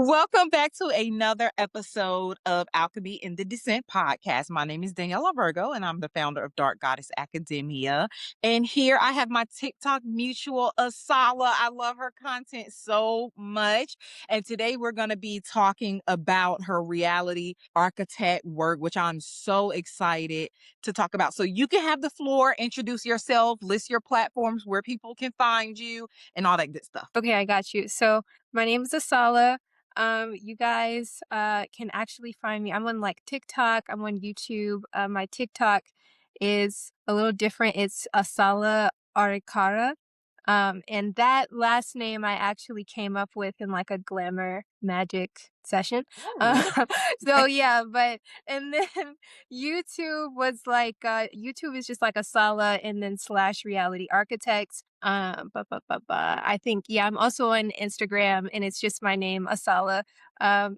Welcome back to another episode of Alchemy in the Descent podcast. My name is Daniela Virgo, and I'm the founder of Dark Goddess Academia. And here I have my TikTok mutual, Asalah. I love her content so much. And today we're going to be talking about her reality architect work, which I'm so excited to talk about. So you can have the floor, introduce yourself, list your platforms where people can find you, and all that good stuff. Okay, I got you. So my name is Asalah. You guys can actually find me. I'm on like TikTok. I'm on YouTube. My TikTok is a little different. It's Asalah Arikara. And that last name I actually came up with in like a glamour magic session. Uh, Oh. so yeah, but and then YouTube was like YouTube is just like Asalah and then slash reality architects. I think yeah, I'm also on Instagram and it's just my name, Asalah.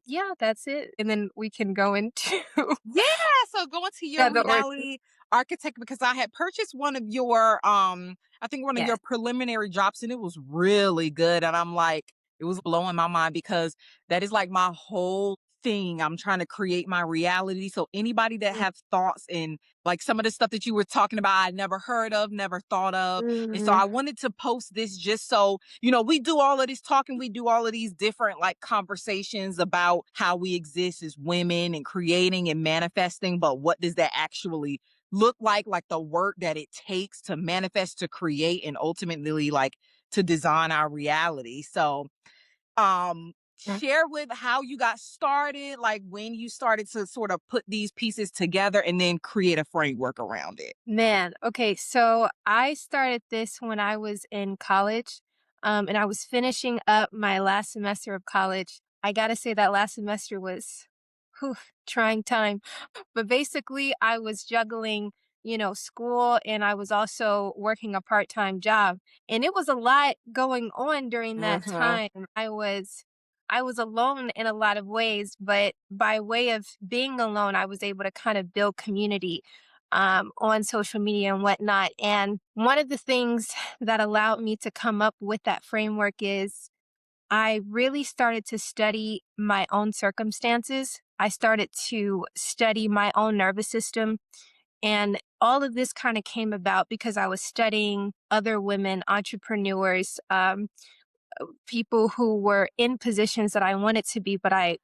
Yeah, that's it. And then we can go into Yeah, so going to yeah, your the order. reality architect because I had purchased one of your I think one of your Yes. preliminary drops and it was really good and I'm like it was blowing my mind because that is like my whole thing. I'm trying to create my reality. So anybody that have thoughts and like some of the stuff that you were talking about I never heard of, never thought of. And so Mm-hmm. I wanted to post this just so, we do all of this talking, we do all of these different like conversations about how we exist as women and creating and manifesting, but what does that actually look like the work that it takes to manifest, to create, and ultimately like to design our reality. So, share with how you got started, like when you started to sort of put these pieces together and then create a framework around it. Man, okay, so I started this when I was in college, and I was finishing up my last semester of college. I gotta say that last semester was, whew, trying time. But basically, I was juggling, school and I was also working a part-time job. And it was a lot going on during that Mm-hmm. time. I was alone in a lot of ways, but by way of being alone, I was able to kind of build community on social media and whatnot. And one of the things that allowed me to come up with that framework is I really started to study my own circumstances. I started to study my own nervous system. And all of this kind of came about because I was studying other women, entrepreneurs, people who were in positions that I wanted to be, but I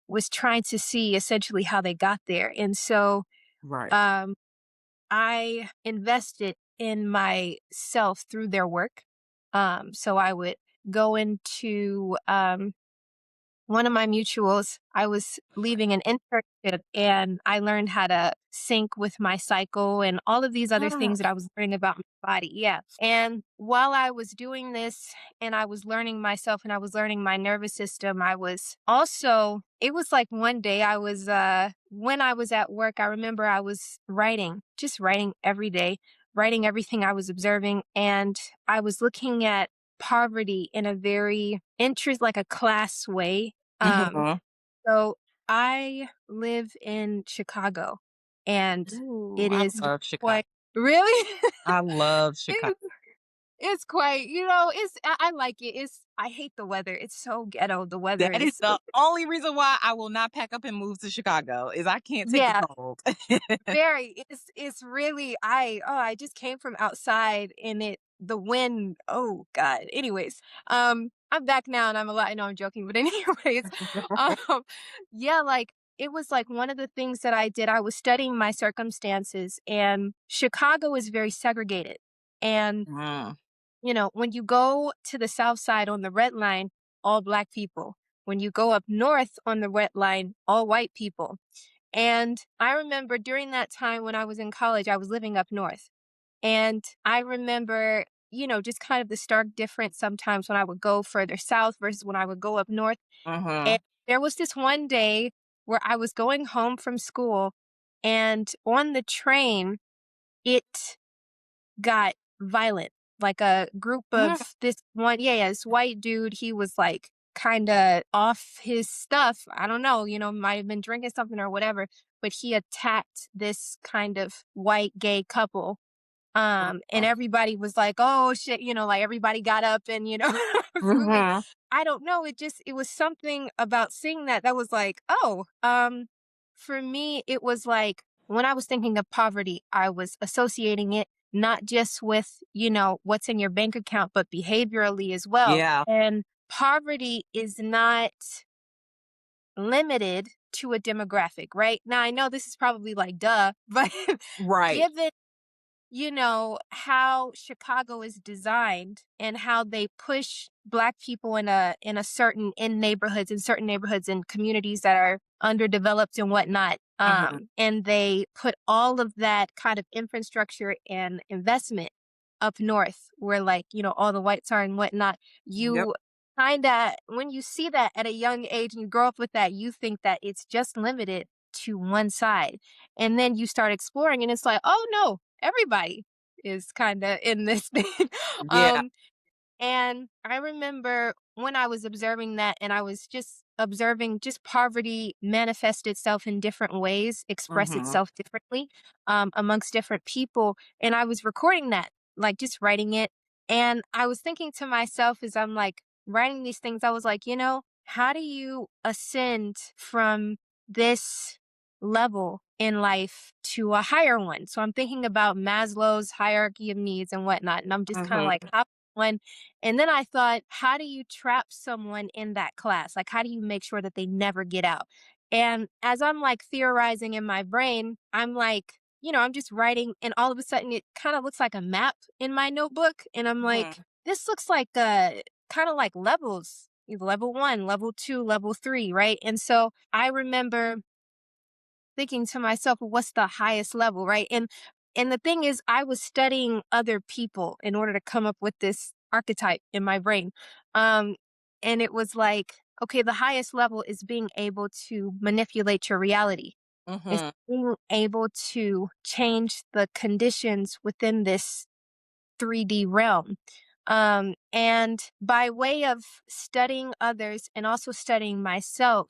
was trying to see essentially how they got there. And so Right. um, I invested in myself through their work. So I would go into one of my mutuals, I was leaving an internship and I learned how to sync with my cycle and all of these other Mm. things that I was learning about my body. Yeah. And while I was doing this and I was learning myself and I was learning my nervous system, I was also, it was like one day when I was at work, I remember I was writing, just writing every day, writing everything I was observing. And I was looking at poverty in a very interest like a class way. Um, Mhm. so I live in Chicago and Ooh, it I is love Chicago. quite really I love Chicago. it, it's quite, it's I like it. I hate the weather. It's so ghetto. The weather That is is the only reason why I will not pack up and move to Chicago is I can't take the yeah, cold. very. It's really I just came from outside and the wind, oh God. Anyways, I'm back now and I'm a lot I know I'm joking, but anyways, um yeah, like it was like one of the things that I did, I was studying my circumstances and Chicago is very segregated. And Mm. when you go to the south side on the red line, all black people. When you go up north on the red line, all white people. And I remember during that time when I was in college, I was living up north. And I remember, just kind of the stark difference sometimes when I would go further south versus when I would go up north. And Mhm. there was this one day where I was going home from school, and on the train, it got violent. Like a group Mm. of this one, yeah, yeah, this white dude, he was like kind of off his stuff. I don't know, might have been drinking something or whatever, but he attacked this kind of white gay couple. And Oh. everybody was like, oh shit, like everybody got up and, it was really, Mhm. I don't know, it was something about seeing that was like, "Oh," for me, it was like when I was thinking of poverty, I was associating it not just with, what's in your bank account, but behaviorally as well. Yeah. And poverty is not limited to a demographic, right? Now, I know this is probably like, duh, but Right. given how Chicago is designed and how they push Black people in certain neighborhoods and communities that are underdeveloped and whatnot. Mhm. And they put all of that kind of infrastructure and investment up north where, like, all the whites are and whatnot. Yep. You kinda when you see that at a young age and you grow up with that, you think that it's just limited to one side. And then you start exploring and it's like, oh no, everybody is kind of in this thing. Yeah. um and I remember when I was observing that, and I was just observing just poverty manifest itself in different ways, express Mhm. itself differently amongst different people. And I was recording that, like just writing it. And I was thinking to myself as I'm like writing these things, I was like, how do you ascend from this level in life to a higher one? So I'm thinking about Maslow's hierarchy of needs and whatnot. And I'm just kind of Mhm. like, how one and then I thought, how do you trap someone in that class? Like, how do you make sure that they never get out? And as I'm like theorizing in my brain, I'm like, I'm just writing, and all of a sudden it kind of looks like a map in my notebook. And I'm like, Mhm. this looks like kind of like levels, level one, level two, level three, right? And so I remember thinking to myself, well, what's the highest level, right? And the thing is, I was studying other people in order to come up with this archetype in my brain. Um, and it was like, okay, the highest level is being able to manipulate your reality. Is Mhm. being able to change the conditions within this 3D realm. And by way of studying others and also studying myself,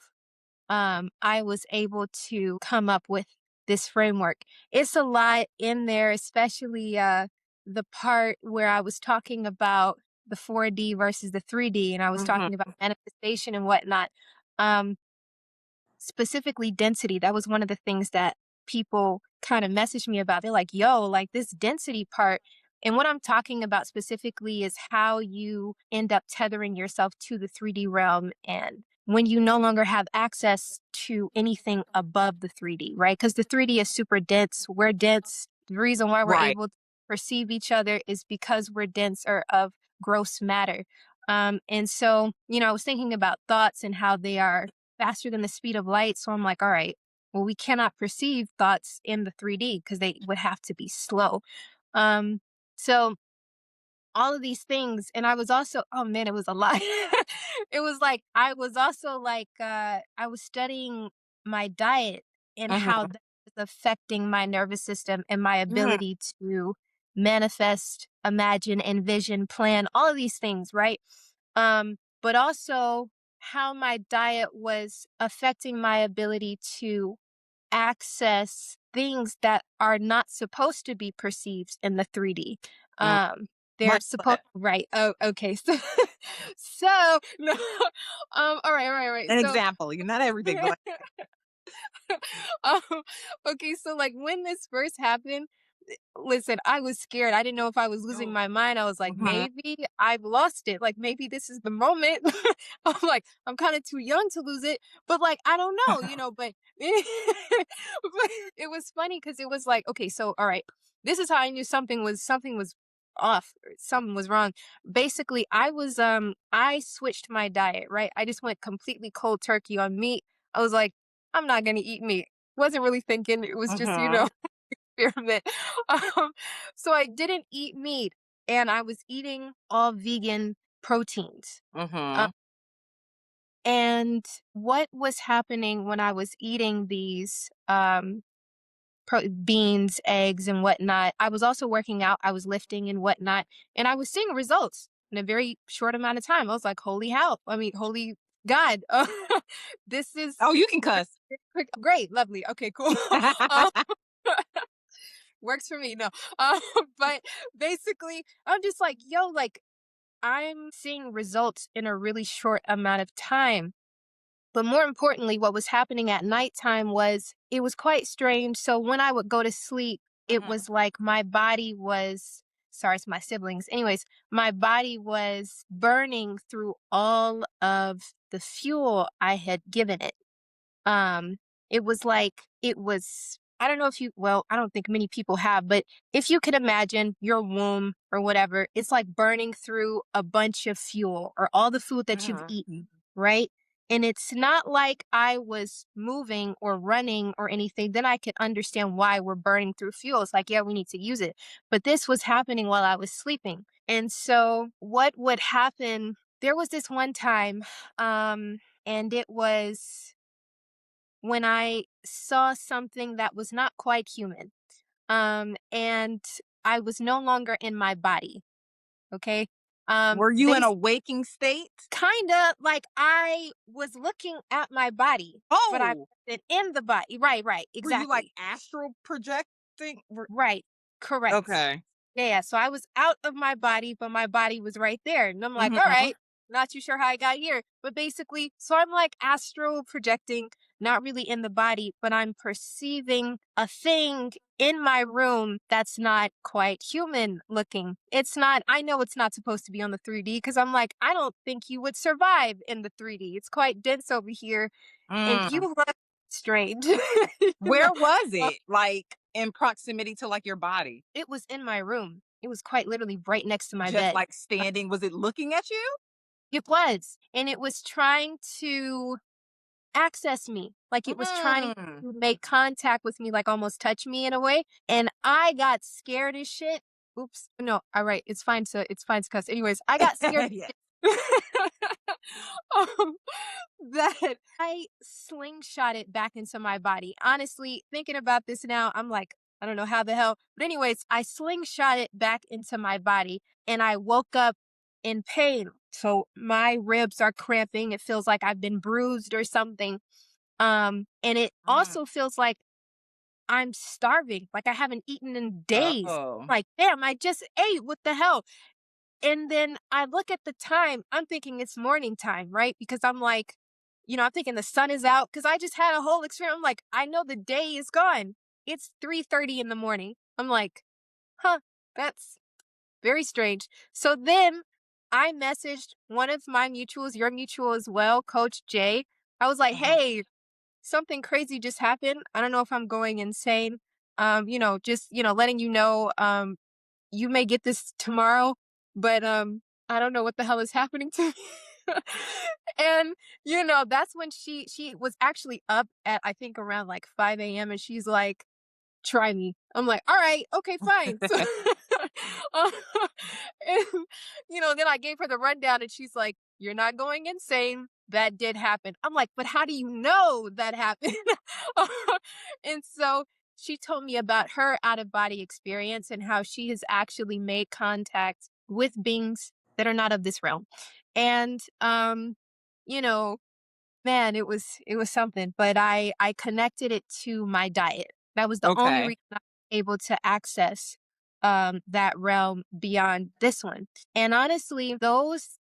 I was able to come up with this framework. It's a lot in there, especially the part where I was talking about the 4D versus the 3D, and I was Mhm. talking about manifestation and whatnot. Um, Specifically density. That was one of the things that people kind of messaged me about. They're like, yo, like this density part. And what I'm talking about specifically is how you end up tethering yourself to the 3D realm, and when you no longer have access to anything above the 3D, right? Because the 3D is super dense. We're dense. The reason why we're Right. able to perceive each other is because we're dense or of gross matter. And so, I was thinking about thoughts and how they are faster than the speed of light. So I'm like, all right, well, we cannot perceive thoughts in the 3D because they would have to be slow. Um, so all of these things. And I was also, oh man, it was a lot. It was like, I was also like, I was studying my diet and how Mhm. that was affecting my nervous system and my Mhm. ability to manifest, imagine, envision, plan, all of these things, right? But also how my diet was affecting my ability to access things that are not supposed to be perceived in the 3D. Mm. They're Like supposed what? right. Oh, okay. So no. All right. An So example. You're not everything, but um, okay, so like when this first happened, listen, I was scared. I didn't know if I was losing my mind. I was like, mhm. maybe I've lost it. Like maybe this is the moment. I'm like, I'm kind of too young to lose it, but like I don't know, but but it was funny because it was like, okay, so all right, this is how I knew something was off, or something was wrong. Basically, I switched my diet, right? I just went completely cold turkey on meat. I was like, I'm not gonna eat meat. Wasn't really thinking. It was just, Mhm. experiment. Um, so I didn't eat meat, and I was eating all vegan proteins. Uh, Mhm. and what was happening when I was eating these beans, eggs, and whatnot? I was also working out. I was lifting and whatnot, and I was seeing results in a very short amount of time. I was like, "Holy hell!" I mean, "Holy God!" This is Oh, you can cuss. great, lovely. Okay, cool. um, Works for me. No. But basically, I'm just like, yo, like I'm seeing results in a really short amount of time. But more importantly, what was happening at nighttime was it was quite strange. So when I would go to sleep, it Mhm. was like my body was, sorry, it's my siblings. Anyways, my body was burning through all of the fuel I had given it. Um, it was like it was I don't know if you well, I don't think many people have, but if you could imagine your womb or whatever, it's like burning through a bunch of fuel or all the food that you've Mhm. eaten, right? And it's not like I was moving or running or anything. Then I could understand why we're burning through fuel. It's like, yeah, we need to use it. But this was happening while I was sleeping. And so what would happen, there was this one time, and it was when I saw something that was not quite human. And I was no longer in my body. Okay. Were you They in a waking state? kind of like I was looking at my body, but I Oh, wasn't in the body. Right, right, were you like exactly. astral projecting? Right, correct. Okay. Yeah, so I was out of my body, but my body was right there. And I'm like, all Mhm. right, not too sure how I got here. But basically, so I'm like astral projecting, not really in the body, but I'm perceiving a thing in my room that's not quite human looking. It's not, I know it's not supposed to be on the 3D because I'm like, I don't think you would survive in the 3D. It's quite dense over here and you Mm. look strange. You know, Where was Uh, it? Like in proximity to like your body? it was in my room. It was quite literally right next to my Just bed. like standing? Was it looking at you? It was, and it was trying to access me, like, it was trying Mm. to make contact with me, like, almost touch me in a way, and I got scared as shit. Oops, no, alright, it's fine to cuss. Anyways, I got scared Yeah. um, that I slingshot it back into my body. Honestly, thinking about this now, I'm like, I don't know how the hell. But anyways, I slingshot it back into my body and I woke up in pain. So my ribs are cramping. It feels like I've been bruised or something. And it Mm. also feels like I'm starving. Like I haven't eaten in days. Oh. Like, damn, I just ate. What the hell? And then I look at the time, I'm thinking it's morning time, right? Because I'm like, I'm thinking the sun is out because I just had a whole experience. I'm like, I know the day is gone. It's 3:30 in the morning. I'm like, huh, that's very strange. So then I messaged one of my mutuals, your mutual as well, Coach Jay. I was like, Mhm. hey, something crazy just happened. I don't know if I'm going insane. Just, letting you know, you may get this tomorrow, but I don't know what the hell is happening to me. And that's when she was actually up at I think around like 5 a.m. and she's like, try me. I'm like, all right, okay, fine. So uh, and, then I gave her the rundown and she's like, you're not going insane. That did happen. I'm like, but how do you know that happened? And so she told me about her out of body experience and how she has actually made contact with beings that are not of this realm. And you know, man, it was something, but I connected it to my diet. That was the only Okay. reason I was able to access that realm beyond this one. And honestly, those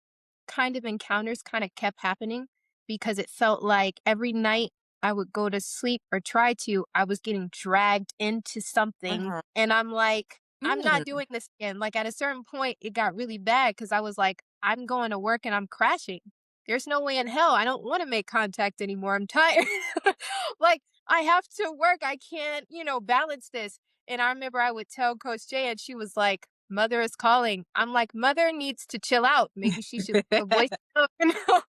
kind of encounters kind of kept happening because it felt like every night I would go to sleep or try to, I was getting dragged into something. Mhm. And I'm like, I'm not Mm. doing this again. Like at a certain point, it got really bad because I was like, I'm going to work and I'm crashing. There's no way in hell. I don't want to make contact anymore. I'm tired. Like, I have to work. I can't, balance this. And I remember I would tell Coach Jay, and she was like, Mother is calling. I'm like, Mother needs to chill out. Maybe she should leave a voice note,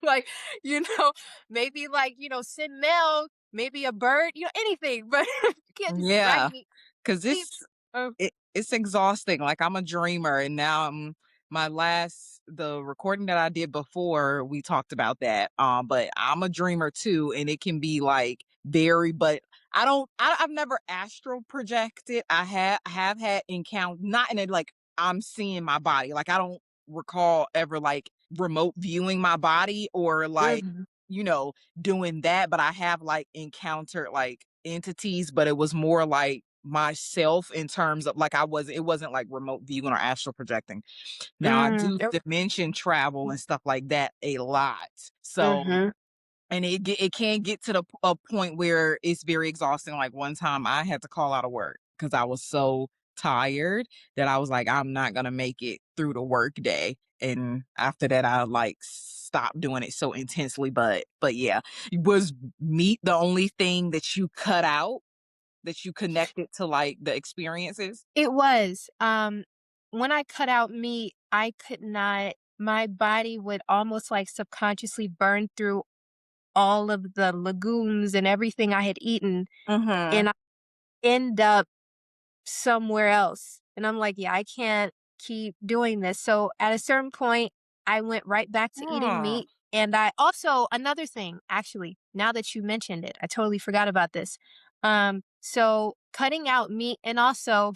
like, you know, maybe like, send mail, maybe a bird, anything, but you can't just drag Yeah. me. 'Cause Sleep. Uh, it's exhausting, like, I'm a dreamer, and now the recording that I did before, we talked about that, but I'm a dreamer too, and it can be, like, very but I've never astral projected. I have had encounter not in a, like, I'm seeing my body, like, I don't recall ever, like, remote viewing my body or, like, mhm. you know, doing that, but I have, like, encountered, like, entities, but it was more like myself in terms of like it wasn't like remote viewing or astral projecting. Now I Mm, do oh, dimension travel and stuff like that a lot. So mhm. and it can get to a point where it's very exhausting. Like one time I had to call out of work because I was so tired that I was like, I'm not gonna make it through the work day. And after that, I like stopped doing it so intensely. But yeah, was meat the only thing that you cut out that you connected to like the experiences? It was, when I cut out meat, I could not my body would almost, like, subconsciously burn through all of the legumes and everything I had eaten, Mm-hmm. and I end up somewhere else. And I'm like, "Yeah, I can't keep doing this." So at a certain point, I went right back to eating Oh, meat. And I also another thing, actually, now that you mentioned it, I totally forgot about this. So cutting out meat and also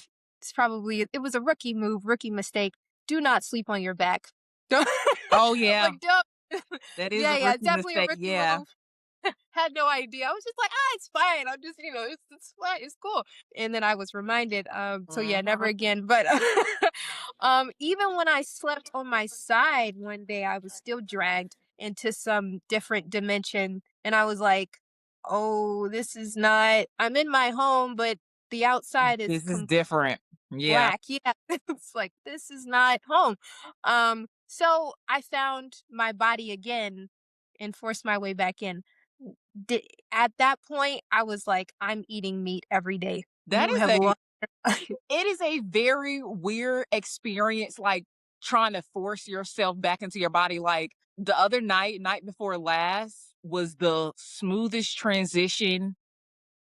it was a rookie move, rookie mistake. Do not sleep on your back. Don't oh yeah, like don't that is yeah, a yeah, rookie definitely a mistake. rookie Yeah. move. Had no idea. I was just like, "Ah, it's fine. I'm just, it's fine. It's cool." And then I was reminded, so yeah, never Mhm. again. But even when I slept on my side one day, I was still dragged into some different dimension. And I was like, "Oh, this is not, I'm in my home, but the outside is This is different. Yeah. black." Yeah. It's like, this is not home. So I found my body again and forced my way back in. Di At that point, I was like, "I'm eating meat every day. That You is have a lost." it is a very weird experience, like, trying to force yourself back into your body, like, the other night before last was the smoothest transition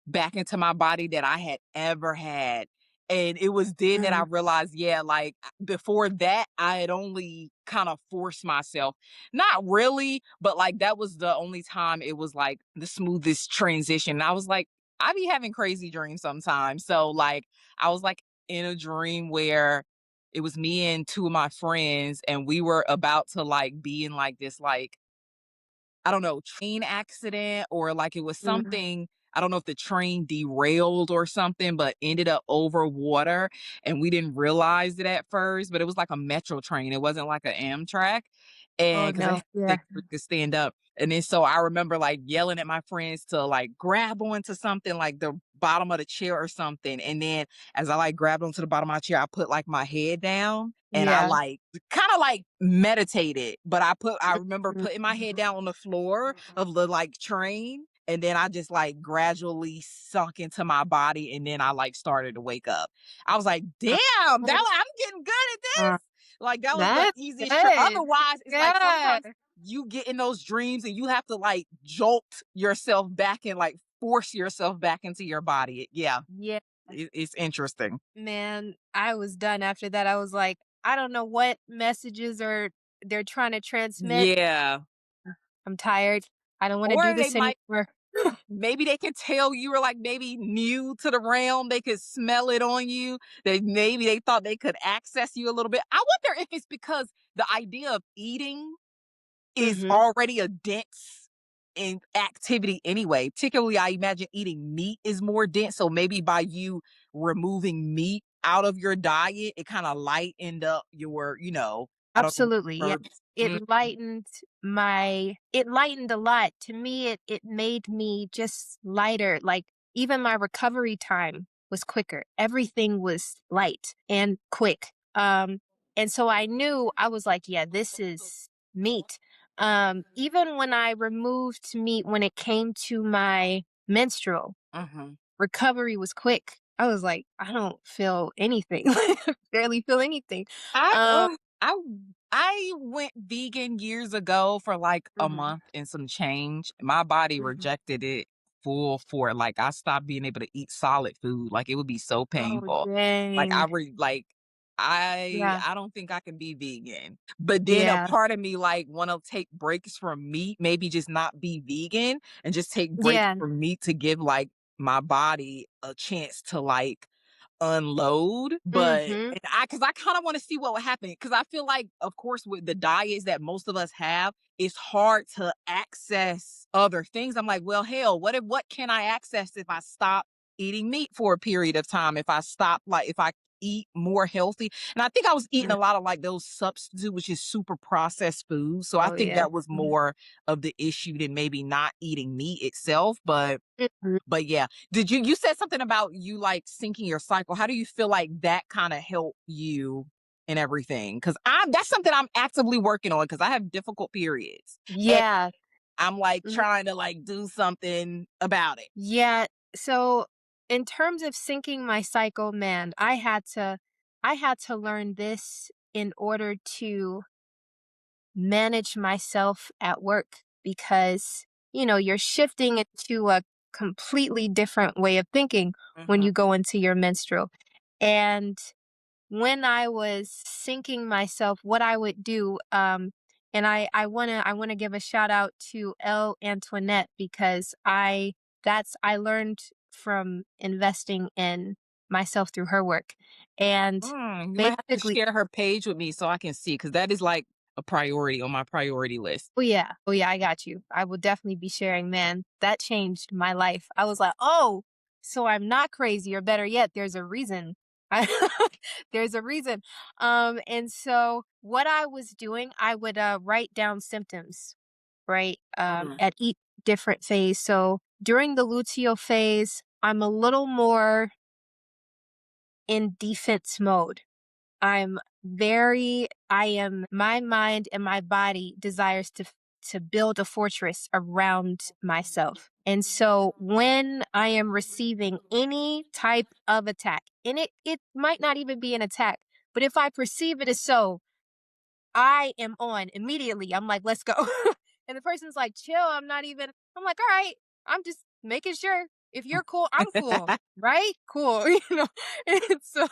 back into my body that I had ever had. And it was then that I Mhm. realized, yeah, like before that, I had only kind of forced myself. Not really, but like that was the only time it was like the smoothest transition. And I was like, I be having crazy dreams sometimes. So like I was like in a dream where it was me and two of my friends, and we were about to like be in like this like I don't know, train accident or like it was Mhm. something. I don't know if the train derailed or something, but ended up over water. And we didn't realize it at first, but it was like a metro train. It wasn't like an Amtrak. Oh, And because it no. had Yeah. six we could stand up. And then so I remember like yelling at my friends to like grab onto something like the bottom of the chair or something. And then as I like grabbed onto the bottom of my chair, I put like my head down and I Yeah. like kind of like meditated, but I remember Mhm. putting my head down on the floor of the like train, and then I just like gradually sunk into my body, and then I like started to wake up. I was like, damn, I'm getting good at Uh, this. Like that was the that's easiest trip. good. Otherwise, it's like Yeah. sometimes you get in those dreams and you have to like jolt yourself back and like force yourself back into your body. Yeah, Yeah. it's interesting. Man, I was done after that. I was like, "I don't know what messages are they're trying to transmit. Yeah. I'm tired. I don't wanna do Or they this might anymore." maybe they could tell you were like maybe new to the realm. They could smell it on you. They maybe they thought they could access you a little bit. I wonder if it's because the idea of eating is Mhm. already a dense in activity anyway. Particularly, I imagine eating meat is more dense. So maybe by you removing meat out of your diet, it kind of lightened up your, I don't know, Absolutely, yeah. verbs. Mm, It lightened a lot. To me, it made me just lighter, like, even my recovery time was quicker. Everything was light and quick. And so I knew I was like, "Yeah, this is meat." Even when I removed meat when it came to my menstrual, mhm. recovery was quick. I was like, "I don't feel anything." Barely feel anything. I Um uh, I I went vegan years ago for like a Mhm. month and some change. My body Mhm. rejected it full for like I stopped being able to eat solid food. Like it would be so Oh, painful. Like dang. Yeah, I don't think I can be vegan. But then a yeah, part of me like want to take breaks from meat, maybe just not be vegan and just take breaks yeah. from meat to give like my body a chance to like unload, but Mhm. and I because I kind of want to see what would happen because I feel like, of course, with the diets that most of us have, it's hard to access other things. I'm like, well, hell, what can I access if I stop eating meat for a period of time if I stop, like, if I eat more healthy. And I think I was eating Mhm. a lot of like those substitute, which is super processed food. So I Oh, think yeah. that was Mhm. more of the issue than maybe not eating meat itself. Mhm. But yeah, you said something about you like syncing your cycle. How do you feel like that kind of helped you and everything? Because I'm that's something I'm actively working on because I have difficult periods. And Yeah. I'm like Mhm. trying to like do something about it. Yeah. So in terms of syncing my cycle, man, I had to learn this in order to manage myself at work because, you're shifting into a completely different way of thinking when Mhm. you go into your menstrual. And when I was syncing myself, what I would do, and I wanna give a shout out to Elle Antoinette because I learned from investing in myself through her work. And You might have to basically, share her page with me so I can see because that is like a priority on my priority list. oh yeah, oh yeah, I got you. I will definitely be sharing, man. That changed my life. I was like, oh, so I'm not crazy, or better yet, there's a reason. I, there's a reason. And so what I was doing, I would write down symptoms, right? Mhm. At each different phase. So during the luteal phase, I'm a little more in defense mode. My mind and my body desires to build a fortress around myself. And so when I am receiving any type of attack, and it might not even be an attack, but if I perceive it as so, I am on immediately. I'm like, let's go. And the person's like, chill. I'm like, all right, I'm just making sure if you're cool, I'm cool. Right? Cool. And so,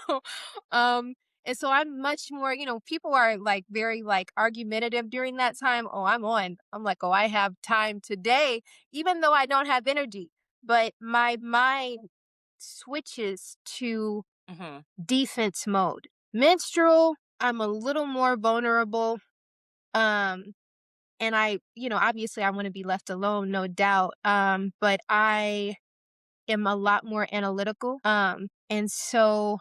um, and so I'm much more, people are like very like argumentative during that time. Oh, I'm on. I'm like, oh, I have time today, even though I don't have energy. But my mind switches to Mhm. defense mode. Menstrual, I'm a little more vulnerable. Um, and obviously I want to be left alone, no doubt. But I am a lot more analytical. And so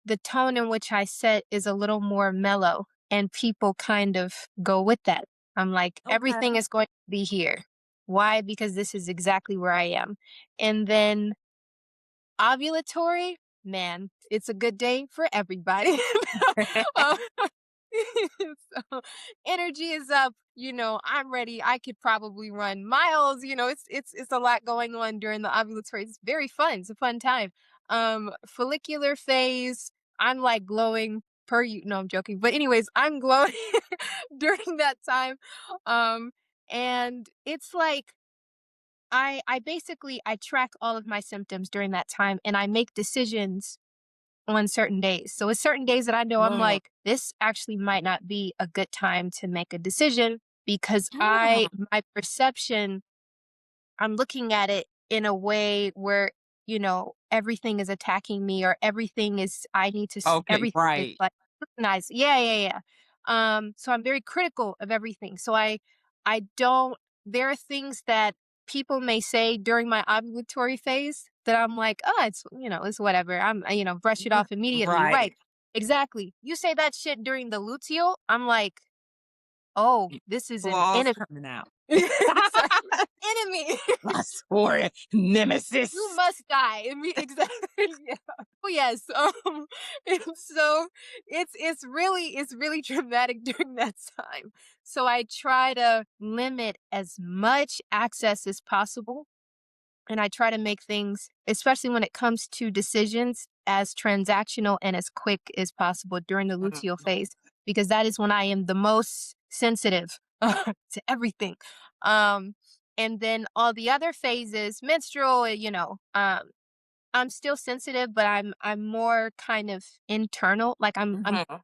the tone in which I set is a little more mellow, and people kind of go with that. I'm like, Okay. everything is going to be here. Why? Because this is exactly where I am. And then ovulatory, man, it's a good day for everybody. Um, so energy is up. I'm ready. I could probably run miles. It's a lot going on during the ovulatory. It's very fun. It's a fun time. Follicular phase, I'm like glowing per you. No, I'm joking. But anyways, I'm glowing during that time. Um, and it's like I basically I track all of my symptoms during that time, and I make decisions on certain days. So it's certain days that I know I'm Mm. like, this actually might not be a good time to make a decision because Mm. my perception, I'm looking at it in a way where, everything is attacking me, or Okay, everything is right. like scrutinized. Yeah, yeah, yeah. So I'm very critical of everything. So I don't, there are things that people may say during my ovulatory phase that I'm like, oh, it's whatever. Brush it R off immediately. Right. right. Exactly. You say that shit during the luteal, I'm like, oh, this is an Claws enemy. coming out. Exactly. Enemy. My sword You nemesis. must die. Exactly. Yeah. Oh yes. And so it's really dramatic during that time. So I try to limit as much access as possible, and I try to make things, especially when it comes to decisions, as transactional and as quick as possible during the Mhm. luteal phase, because that is when I am the most sensitive to everything. Um, and then all the other phases, menstrual, I'm still sensitive, but I'm more kind of internal. Like I'm Mhm.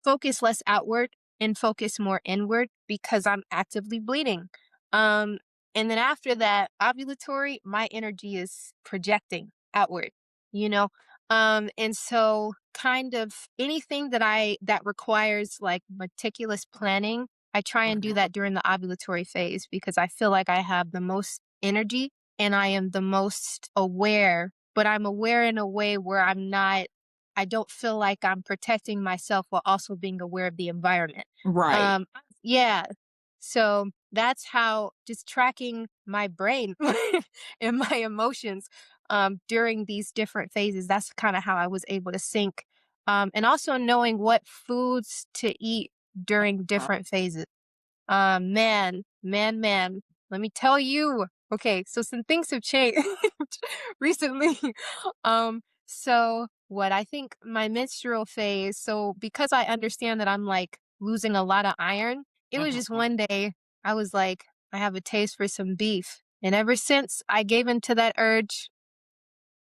focus less outward and focus more inward because I'm actively bleeding. Um, and then after that, ovulatory, my energy is projecting outward, you know? And so kind of anything that requires like meticulous planning, I try and do Mhm. that during the ovulatory phase because I feel like I have the most energy and I am the most aware but I'm aware in a way where I don't feel like I'm protecting myself while also being aware of the environment. Right. Um, yeah. So that's how just tracking my brain and my emotions during these different phases. That's kind of how I was able to sync. And also knowing what foods to eat during Uh, different phases. Man, let me tell you. Okay, so some things have changed recently. So what I think my menstrual phase, so because I understand that I'm like losing a lot of iron, it was just mhm. one day I was like, I have a taste for some beef. And ever since I gave into that urge,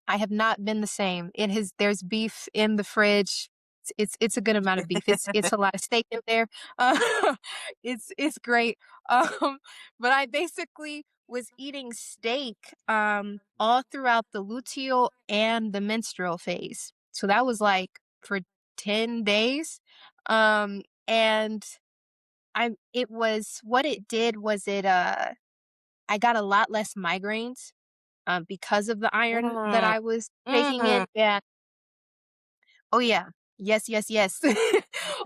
I have not been the same. There's beef in the fridge. It's a good amount of beef. It's a lot of steak in there. Uh, it's great. But I basically was eating steak all throughout the luteal and the menstrual phase. So that was like for 10 days. And I it was what it did was I got a lot less migraines because of the iron that Mm, I was taking in. mm. Yeah. Oh, yeah. Yes, yes, yes.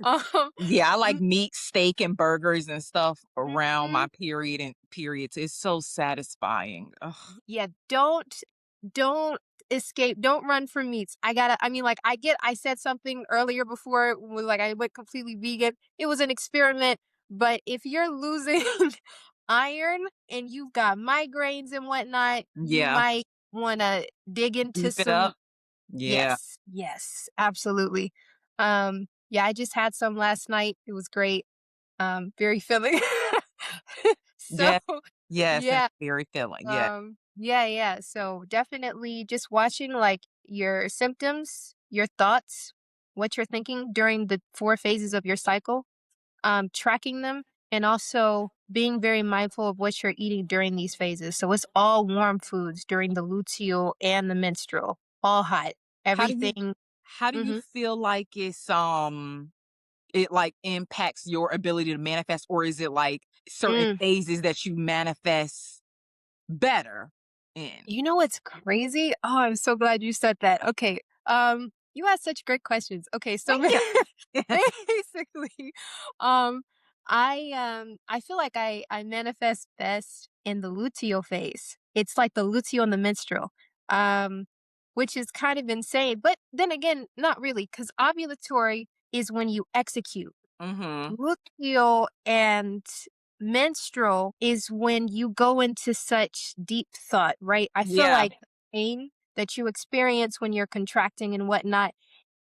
Um, Yeah, I like mm, meat, steak, and burgers and stuff around mhm. my period and periods. It's so satisfying. Ugh. Yeah, don't escape, don't run from meats. I mean, like, I said something earlier before was like I went completely vegan. It was an experiment, but if you're losing iron and you've got migraines and whatnot, you Yeah, might wanna dig into beef it some. up. Yeah, Yes, yes, absolutely. Yeah, I just had some last night. It was great. Very filling. So, yeah, yes, and yeah, very filling. Yeah. yeah. So definitely just watching like your symptoms, your thoughts, what you're thinking during the 4 phases of your cycle, tracking them, and also being very mindful of what you're eating during these phases. So it's all warm foods during the luteal and the menstrual, all hot. How do you Everything. how do you Hmm. feel like it like impacts your ability to manifest, or is it like certain phases that you manifest better in? You know what's crazy? Oh, I'm so glad you said that. Okay. You had such great questions. Okay, so Thank you. basically, um, I feel like I manifest best in the luteal phase. It's like the luteal and the menstrual. Um, which is kind of insane. But then again, not really, because ovulatory is when you execute. Mhm. Luteal and menstrual is when you go into such deep thought, right? I feel Yeah. like the pain that you experience when you're contracting and whatnot,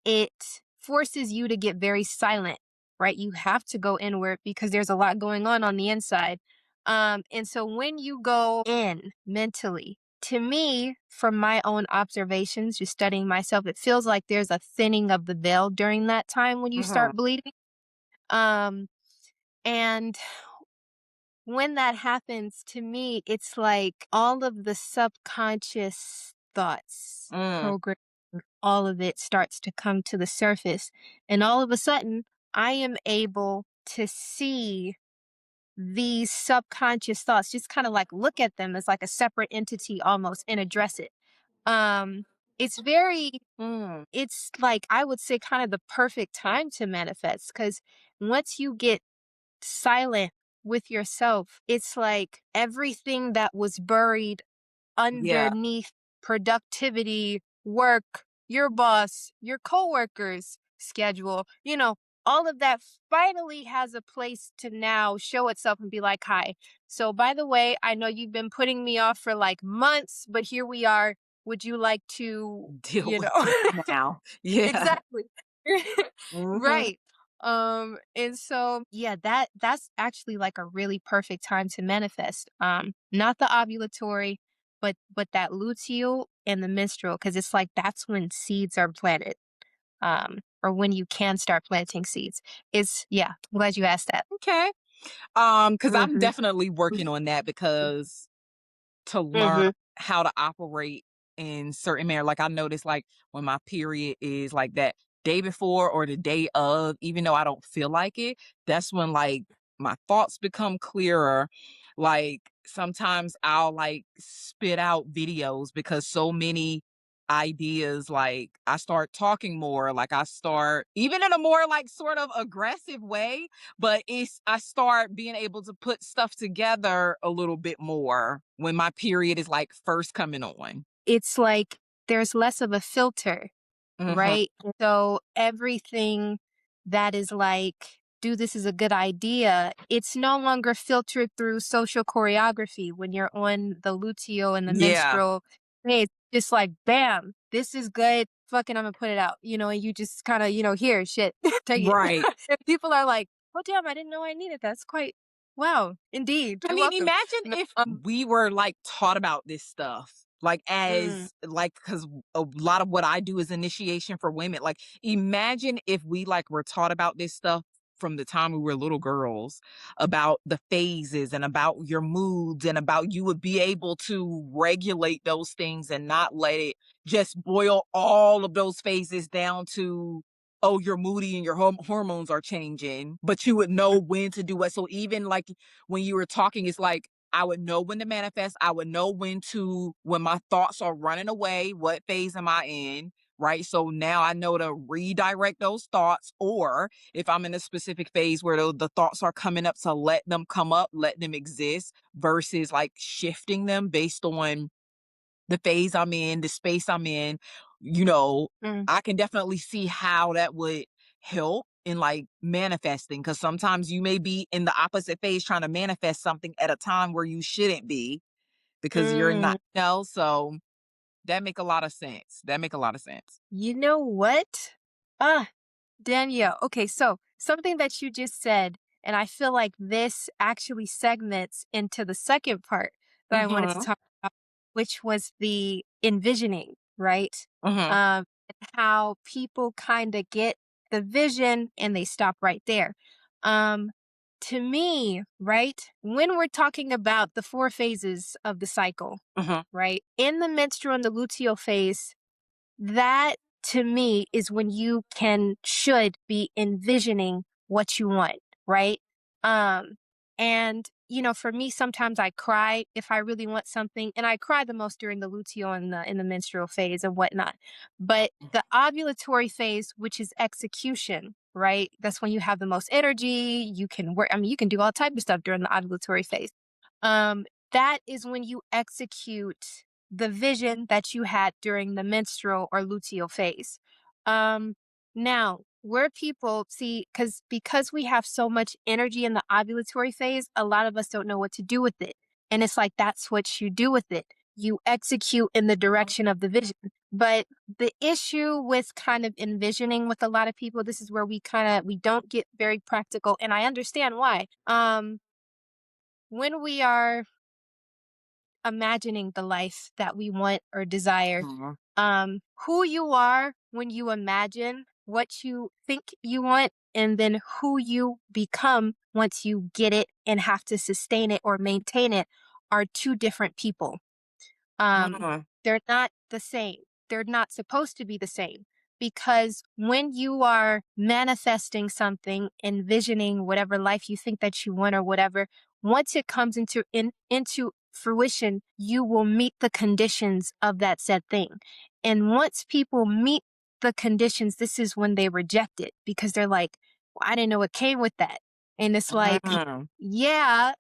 it forces you to get very silent, right? You have to go inward because there's a lot going on the inside. And so when you go in mentally, to me, from my own observations, just studying myself, it feels like there's a thinning of the veil during that time when you Mhm. start bleeding. Um, and when that happens, to me, it's like all of the subconscious thoughts, Mm. program, all of it starts to come to the surface. And all of a sudden, I am able to see these subconscious thoughts, just kind of like look at them as like a separate entity almost and address it. Um, it's very, Mm. it's like, I would say, kind of the perfect time to manifest because once you get silent with yourself, it's like everything that was buried Yeah. underneath productivity, work, your boss, your coworkers' schedule, all of that finally has a place to now show itself and be like, hi. So, by the way, I know you've been putting me off for like months, but here we are. Would you like to, Deal you with know? it now. Yeah. Exactly. Mhm. Right. And so yeah, that's actually like a really perfect time to manifest. Not the ovulatory, but that luteal and the menstrual, because it's like that's when seeds are planted. Or when you can start planting seeds. Is yeah, I'm glad you asked that. Okay. Because I'm Mhm. definitely working on that because to learn Mhm. how to operate in certain manner. Like I notice like when my period is like that day before or the day of, even though I don't feel like it, that's when like my thoughts become clearer. Like sometimes I'll like spit out videos because so many ideas, like I start talking more, like I start even in a more like sort of aggressive way, but it's I start being able to put stuff together a little bit more when my period is like first coming on. It's like there's less of a filter, Mhm. right? So everything that is like, do this is a good idea, it's no longer filtered through social choreography when you're on the luteal and the Yeah, menstrual phase. Just like, bam, this is good. Fucking, I'm gonna put it out, and you just kind of, here, shit, take it. right. And people are like, oh, damn, I didn't know I needed that. That's quite, wow, indeed. I You're mean, welcome. imagine No, if we were like taught about this stuff. Like mm, as like cuz a lot of what I do is initiation for women. Like imagine if we like were taught about this stuff from the time we were little girls about the phases and about your moods and about you would be able to regulate those things and not let it just boil all of those phases down to, oh, you're moody and your hormones are changing, but you would know when to do what. So even like when you were talking, it's like I would know when to manifest. I would know when my thoughts are running away, what phase am I in? Right. So now I know to redirect those thoughts, or if I'm in a specific phase where the thoughts are coming up, to let them come up, let them exist versus like shifting them based on the phase I'm in, the space I'm in, you know, mm, I can definitely see how that would help in like manifesting, because sometimes you may be in the opposite phase trying to manifest something at a time where you shouldn't be because you're mm. not, so that make a lot of sense. That make a lot of sense. You know what? Ah, Danielle, okay, so something that you just said, and I feel like this actually segments into the second part that I wanted to Mhm. talk about, which was the envisioning, right? Mhm. And how people kind of get the vision and they stop right there. Um, to me, right, when we're talking about the four phases of the cycle, Mhm. right, in the menstrual and the luteal phase, that to me is when you should be envisioning what you want, right? Um, and for me, sometimes I cry if I really want something, and I cry the most during the luteal and the menstrual phase and whatnot. But the ovulatory phase, which is execution, right? That's when you have the most energy. You can work. I mean, you can do all type of stuff during the ovulatory phase. Um, that is when you execute the vision that you had during the menstrual or luteal phase. Um, Now, where people see, because we have so much energy in the ovulatory phase, a lot of us don't know what to do with it. And it's like that's what you do with it. You execute in the direction of the vision. But the issue with kind of envisioning with a lot of people, this is where we don't get very practical, and I understand why. When we are imagining the life that we want or desire, Mhm. who you are when you imagine what you think you want, and then who you become once you get it and have to sustain it or maintain it are two different people. Um, Mhm. they're not the same. They're not supposed to be the same because when you are manifesting something, envisioning whatever life you think that you want or whatever, once it comes into fruition, you will meet the conditions of that said thing. And once people meet the conditions, this is when they reject it because they're like, well, I didn't know it came with that. And it's like, Mhm. yeah,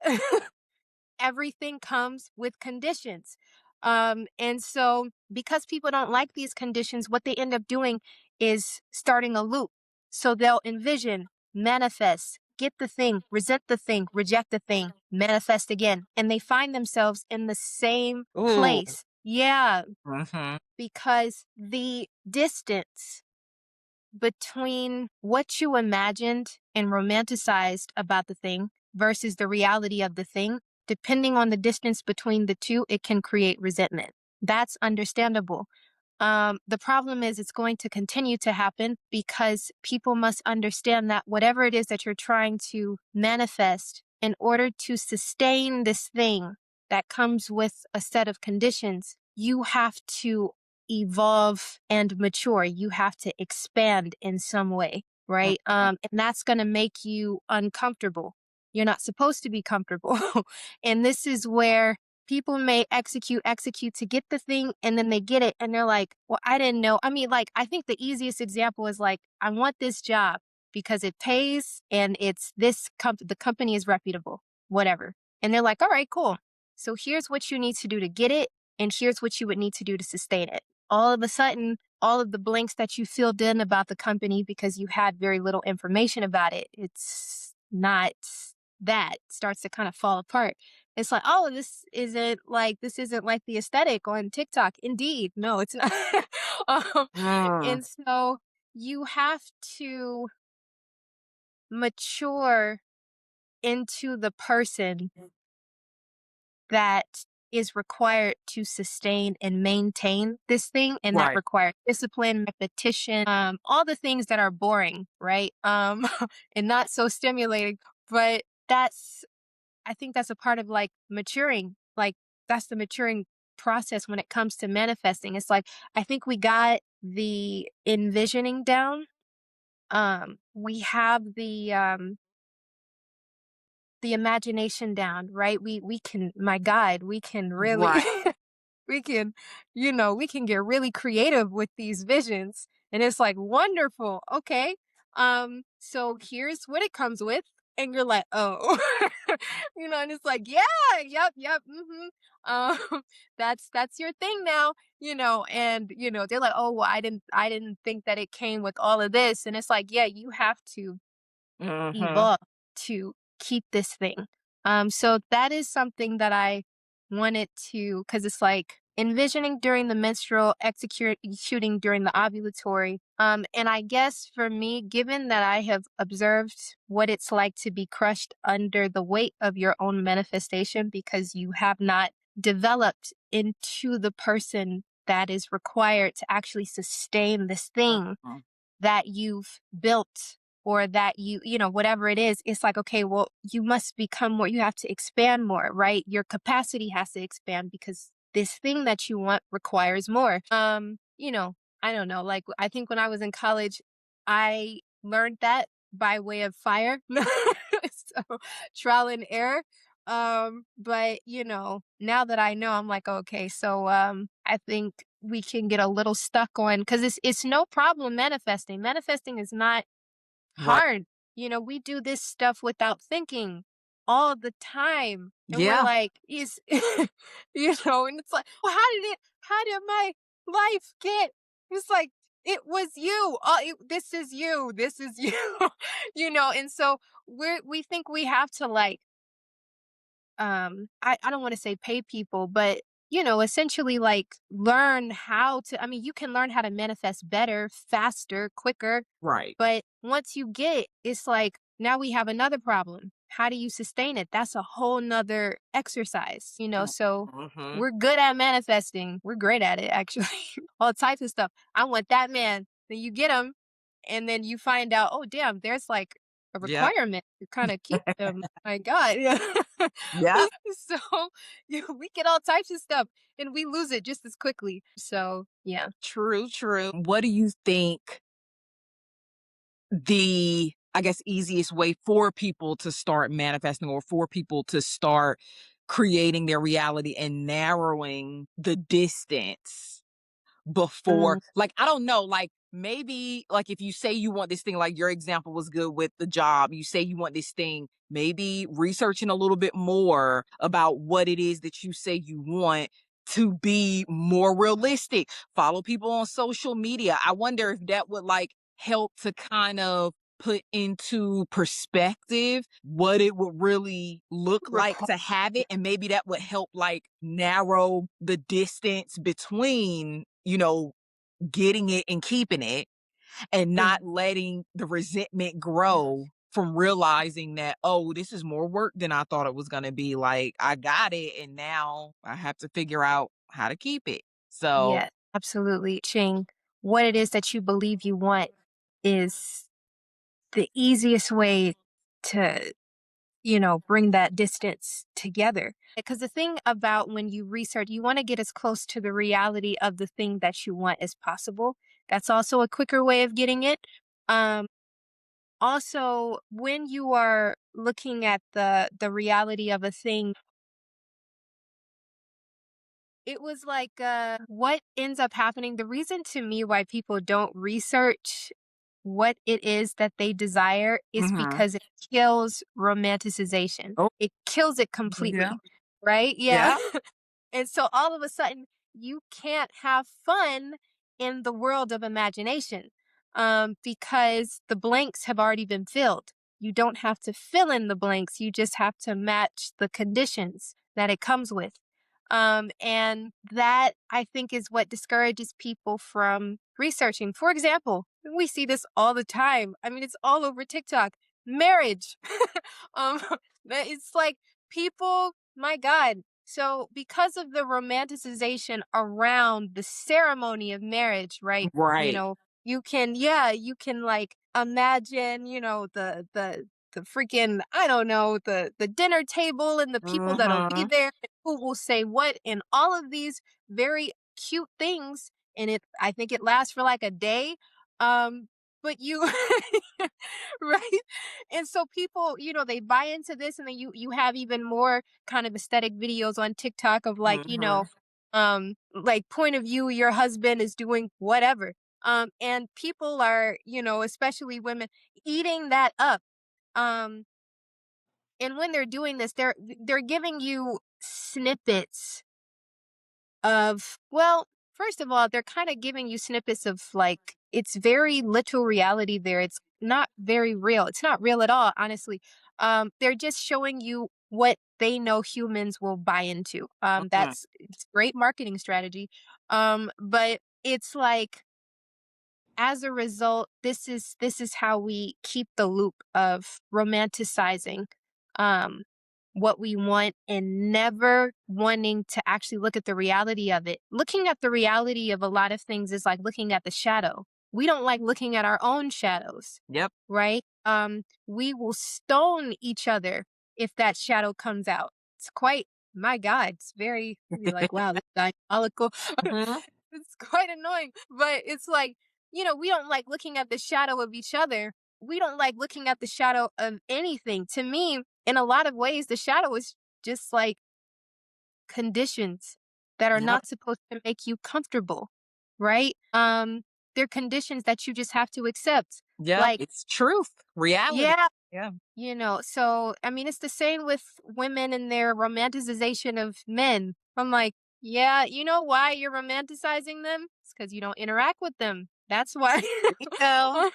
everything comes with conditions. And so, because people don't like these conditions, what they end up doing is starting a loop. So they'll envision, manifest, get the thing, resent the thing, reject the thing, manifest again. And they find themselves in the same Ooh. place. Yeah, Mhm. because the distance between what you imagined and romanticized about the thing versus the reality of the thing, depending on the distance between the two, it can create resentment. That's understandable. The problem is it's going to continue to happen because people must understand that whatever it is that you're trying to manifest, in order to sustain this thing that comes with a set of conditions, you have to evolve and mature. You have to expand in some way, right? And that's going to make you uncomfortable. You're not supposed to be comfortable. And this is where people may execute to get the thing, and then they get it, and they're like, "Well, I didn't know." I mean, like, I think the easiest example is like, "I want this job because it pays and it's the company is reputable, whatever." And they're like, "All right, cool. So here's what you need to do to get it, and here's what you would need to do to sustain it." All of a sudden, all of the blanks that you filled in about the company because you had very little information about it, it's not that starts to kind of fall apart. It's like, oh, this isn't like the aesthetic on TikTok. Indeed, no, it's not. um, Mm, and so you have to mature into the person that is required to sustain and maintain this thing, and that right. requires discipline, repetition, all the things that are boring, right? And not so stimulating. But I think that's a part of like maturing. Like that's the maturing process when it comes to manifesting. It's like I think we got the envisioning down. We have the imagination down, right? We can, my God, we can really Right. we can, we can get really creative with these visions. And it's like wonderful. Okay. So here's what it comes with. And you're like, oh, and it's like, yeah, yep. That's your thing now, and they're like, oh, well, I didn't think that it came with all of this. And it's like, yeah, you have to Mhm. evolve to keep this thing. So that is something that I wanted to, because it's like envisioning during the menstrual, executing during the ovulatory. And I guess for me, given that I have observed what it's like to be crushed under the weight of your own manifestation because you have not developed into the person that is required to actually sustain this thing Mhm. that you've built, or that whatever it is, it's like, okay, well, you must become more, you have to expand more, right? Your capacity has to expand because this thing that you want requires more. I don't know, like I think when I was in college, I learned that by way of fire. So trial and error. But now that I know, I'm like, okay, so I think we can get a little stuck on, because it's no problem manifesting. Manifesting is not Right. hard. We do this stuff without thinking all the time. And we're Yeah. like, is and it's like, well, how did my life get? It's like, it was you. This is you. This is you. And so we think we have to like, I don't want to say pay people, but essentially like learn how to, I mean, you can learn how to manifest better, faster, quicker. Right. But once you get it, it's like now we have another problem. How do you sustain it? That's a whole nother exercise, so Mhm. we're good at manifesting. We're great at it, actually. All types of stuff. I want that man. Then you get him, and then you find out, oh damn, there's like a Yep. requirement to kind of keep them. My God. Yeah. Yep. So we get all types of stuff and we lose it just as quickly. So yeah. True, true. What do you think the, I guess, easiest way for people to start manifesting or for people to start creating their reality and narrowing the distance before, Mm, like, I don't know, like maybe like if you say you want this thing, like your example was good with the job, you say you want this thing, maybe researching a little bit more about what it is that you say you want to be more realistic. Follow people on social media. I wonder if that would like help to kind of put into perspective what it would really look like require. to have it, and maybe that would help like narrow the distance between, getting it and keeping it, and not letting the resentment grow from realizing that, oh, this is more work than I thought it was going to be. Like, I got it and now I have to figure out how to keep it. So, Yes, absolutely. Ching, what it is that you believe you want is the easiest way to, bring that distance together. Because the thing about when you research, you want to get as close to the reality of the thing that you want as possible. That's also a quicker way of getting it. Um, Also, when you are looking at the reality of a thing, it was like, what ends up happening, the reason to me why people don't research what it is that they desire is Mhm. because it kills romanticization. Oh, It kills it yeah. completely, right? Yeah. Yeah. And so all of a sudden, you can't have fun in the world of imagination, because the blanks have already been filled. You don't have to fill in the blanks. You just have to match the conditions that it comes with. And that I think is what discourages people from researching. For example, we see this all the time. I mean, it's all over TikTok. Marriage. um, it's like people, my God, so, because of the romanticization around the ceremony of marriage, right? You Right. know, you can, yeah, you can like imagine, the freaking, I don't know, the dinner table and the people that'll be Mhm. there, and who will say what, and all of these very cute things. And I think it lasts for like a day. But you, right? And so people, they buy into this, and then you have even more kind of aesthetic videos on TikTok of like, Mhm. like point of view, your husband is doing whatever. And people are, especially women, eating that up. Um, and when they're doing this, they're giving you snippets of, well, first of all, they're kind of giving you snippets of like, it's very little reality there. It's not very real. It's not real at all, honestly. They're just showing you what they know humans will buy into. Mhm. It's great marketing strategy. But it's like, as a result, this is how we keep the loop of romanticizing um what we want and never wanting to actually look at the reality of it. Looking at the reality of a lot of things is like looking at the shadow. We don't like looking at our own shadows, Yep. right? We will stone each other if that shadow comes out. It's quite, my God, it's very, you're like, wow, this diabolical. Mhm. It's quite annoying, but it's like, we don't like looking at the shadow of each other. We don't like looking at the shadow of anything. To me, in a lot of ways, the shadow is just like conditions that are Yep. not supposed to make you comfortable, right? They're conditions that you just have to accept. Yep. Like, It's truth, reality. yeah, Yeah. so I mean, it's the same with women and their romanticization of men. I'm like, yeah, you know why you're romanticizing them? It's because you don't interact with them. That's why. Well,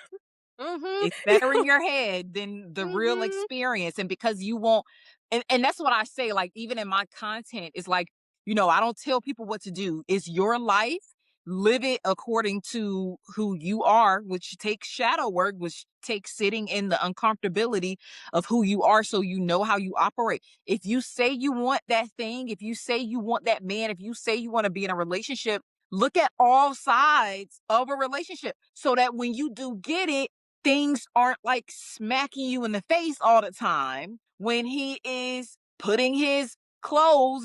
Mm-hmm. it's better in your head than the real Mm-hmm. experience. And because you won't, and that's what I say, like, even in my content, it's like, I don't tell people what to do. It's your life. Live it according to who you are, which takes shadow work, which takes sitting in the uncomfortability of who you are so you know how you operate. If you say you want that thing, if you say you want that man, if you say you want to be in a relationship, look at all sides of a relationship so that when you do get it, things aren't like smacking you in the face all the time when he is putting his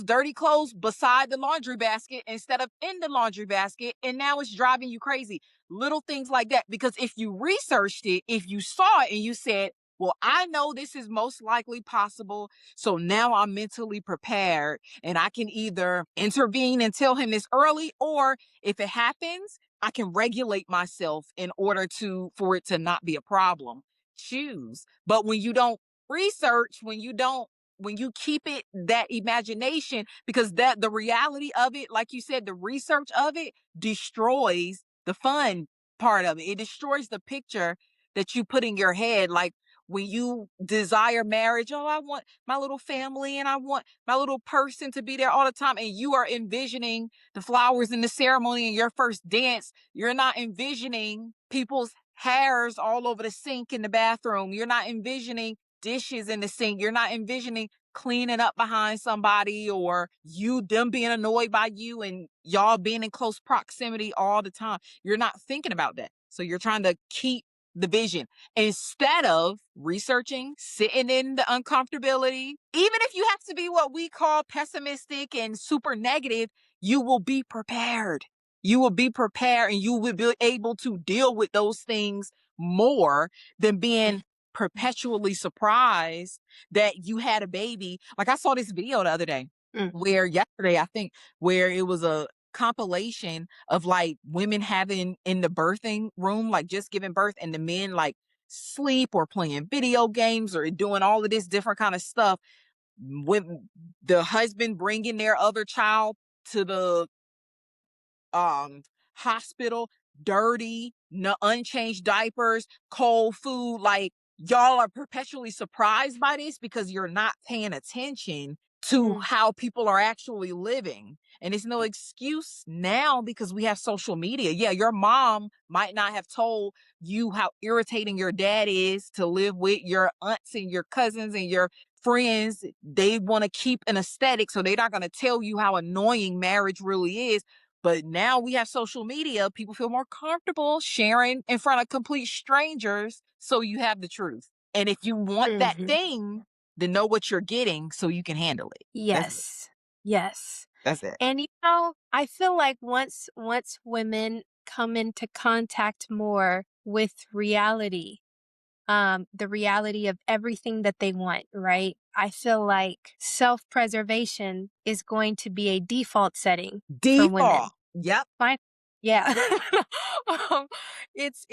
dirty clothes beside the laundry basket instead of in the laundry basket. And now it's driving you crazy. Little things like that. Because if you researched it, if you saw it and you said, well, I know this is most likely possible. So now I'm mentally prepared and I can either intervene and tell him this early, or if it happens, I can regulate myself in order for it to not be a problem. Choose. But when you don't research, when you keep it that imagination, because that the reality of it, like you said, the research of it destroys the fun part of it. It destroys the picture that you put in your head. Like when you desire marriage, oh, I want my little family and I want my little person to be there all the time. And you are envisioning the flowers in the ceremony and your first dance. You're not envisioning people's hairs all over the sink in the bathroom. You're not envisioning dishes in the sink. You're not envisioning cleaning up behind somebody, or them being annoyed by you and y'all being in close proximity all the time. You're not thinking about that. So you're trying to keep the vision instead of researching, sitting in the uncomfortability. Even if you have to be what we call pessimistic and super negative, you will be prepared. You will be prepared and you will be able to deal with those things more than being perpetually surprised that you had a baby. Like I saw this video the other day. Mm, where yesterday, I think, where it was a compilation of like women having in the birthing room, like just giving birth, and the men like sleep or playing video games or doing all of this different kind of stuff, with the husband bringing their other child to the um hospital, dirty, no unchanged diapers, cold food. Like, y'all are perpetually surprised by this because you're not paying attention to mm, how people are actually living. And it's no excuse now because we have social media. Yeah, your mom might not have told you how irritating your dad is to live with. Your aunts and your cousins and your friends, they want to keep an aesthetic, so they're not going to tell you how annoying marriage really is. But now we have social media. People feel more comfortable sharing in front of complete strangers. So you have the truth. And if you want that mhm. thing, then know what you're getting so you can handle it. That's it. Yes. Yes. That's it. And, I feel like once women come into contact more with reality, the reality of everything that they want, right? I feel like self-preservation is going to be a default setting for Default. women. Yep. Fine. Yeah. Um, it's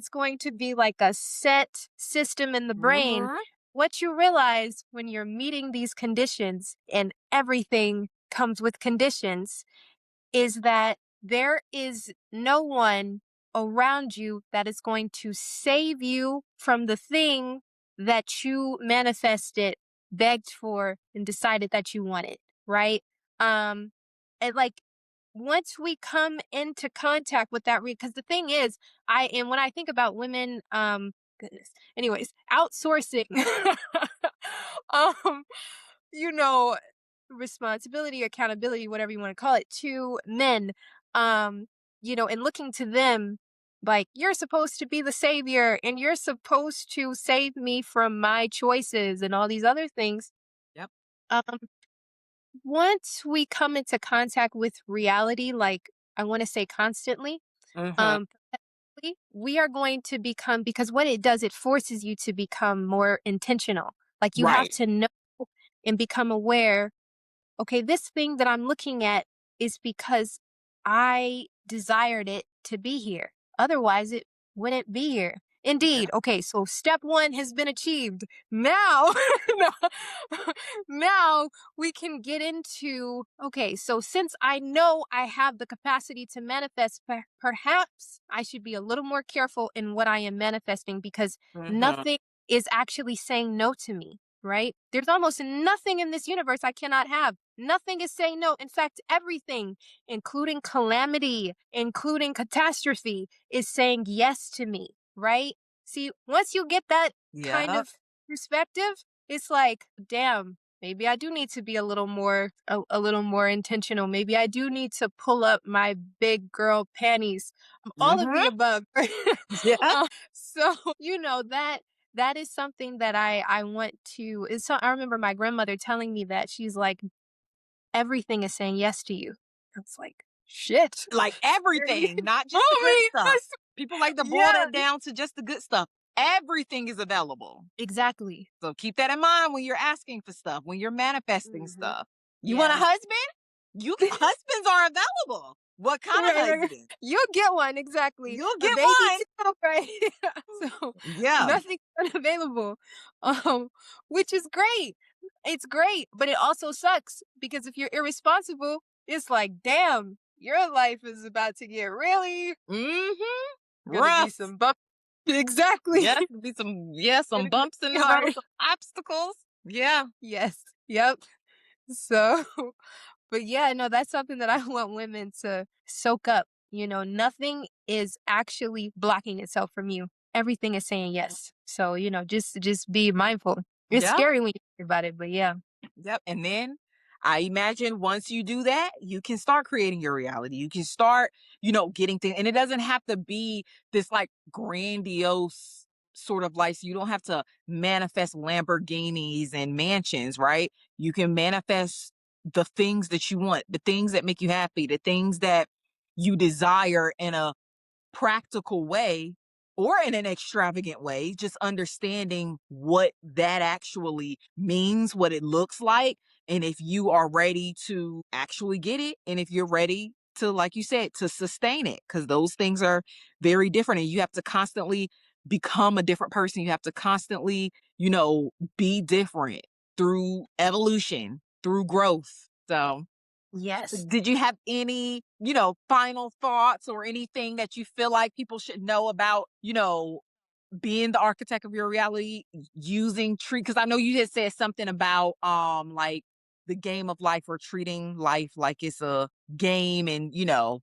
going to be like a set system in the brain. Mm-hmm. What you realize when you're meeting these conditions, and everything comes with conditions, is that there is no one around you that is going to save you from the thing that you manifested, begged for, and decided that you wanted, right? Um, and like once we come into contact with that, because the thing is, and when I think about women, goodness, anyways, outsourcing, um, you know, responsibility, accountability, whatever you want to call it, to men, um, and looking to them like, you're supposed to be the savior and you're supposed to save me from my choices and all these other things. Yep. Um, Once we come into contact with reality, like I want to say constantly, Mm-hmm. um, we are going to become, because what it does, it forces you to become more intentional. Like you have Right. to know and become aware, okay, this thing that I'm looking at is because I desired it to be here. Otherwise, it wouldn't be here. Indeed. Yep. Okay, so step one has been achieved. Now, now we can get into, okay, so since I know I have the capacity to manifest, perhaps I should be a little more careful in what I am manifesting, because Mm-hmm. nothing is actually saying no to me, right? There's almost nothing in this universe I cannot have. Nothing is saying no. In fact, everything, including calamity, including catastrophe, is saying yes to me, right? See, once you get that kind Yep. of perspective, it's like, damn, maybe I do need to be a little more intentional. Maybe I do need to pull up my big girl panties. All of the Mm-hmm. above. Yeah. So, that is something that I want to is so I remember my grandmother telling me that. She's like, everything is saying yes to you. I was like, shit. Like everything, not just the good Oh stuff. People like to boil yeah. that down to just the good stuff. Everything is available. Exactly. So keep that in mind when you're asking for stuff, when you're manifesting Hmm. stuff. You want a Yeah. husband? You husbands are available. What kind of Right, right. husband? You'll get one, exactly. You'll A get baby one. too, right? So Yeah. nothing's unavailable. Um, which is great. It's great, but it also sucks because if you're irresponsible, it's like, damn, your life is about to get really Mm-hmm. gonna be Rough. some bump. Exactly. Yes, be some, yeah, some Gonna be bumps in the road, hard. some obstacles. Yeah. Yes. Yep. So but yeah, no, that's something that I want women to soak up. Nothing is actually blocking itself from you. Everything is saying yes. So, just be mindful. It's Yep. scary when you think about it, but yeah. Yep. And then I imagine once you do that, you can start creating your reality. You can start, getting things. And it doesn't have to be this like grandiose sort of life. So you don't have to manifest Lamborghinis and mansions, right? You can manifest the things that you want, the things that make you happy, the things that you desire in a practical way or in an extravagant way, just understanding what that actually means, what it looks like. And if you are ready to actually get it, and if you're ready to, like you said, to sustain it, because those things are very different. And you have to constantly become a different person. You have to constantly, be different through evolution, through growth. So, Yes. did you have any, final thoughts or anything that you feel like people should know about, being the architect of your reality, using tree? Because I know you just said something about like the game of life, or treating life like it's a game, and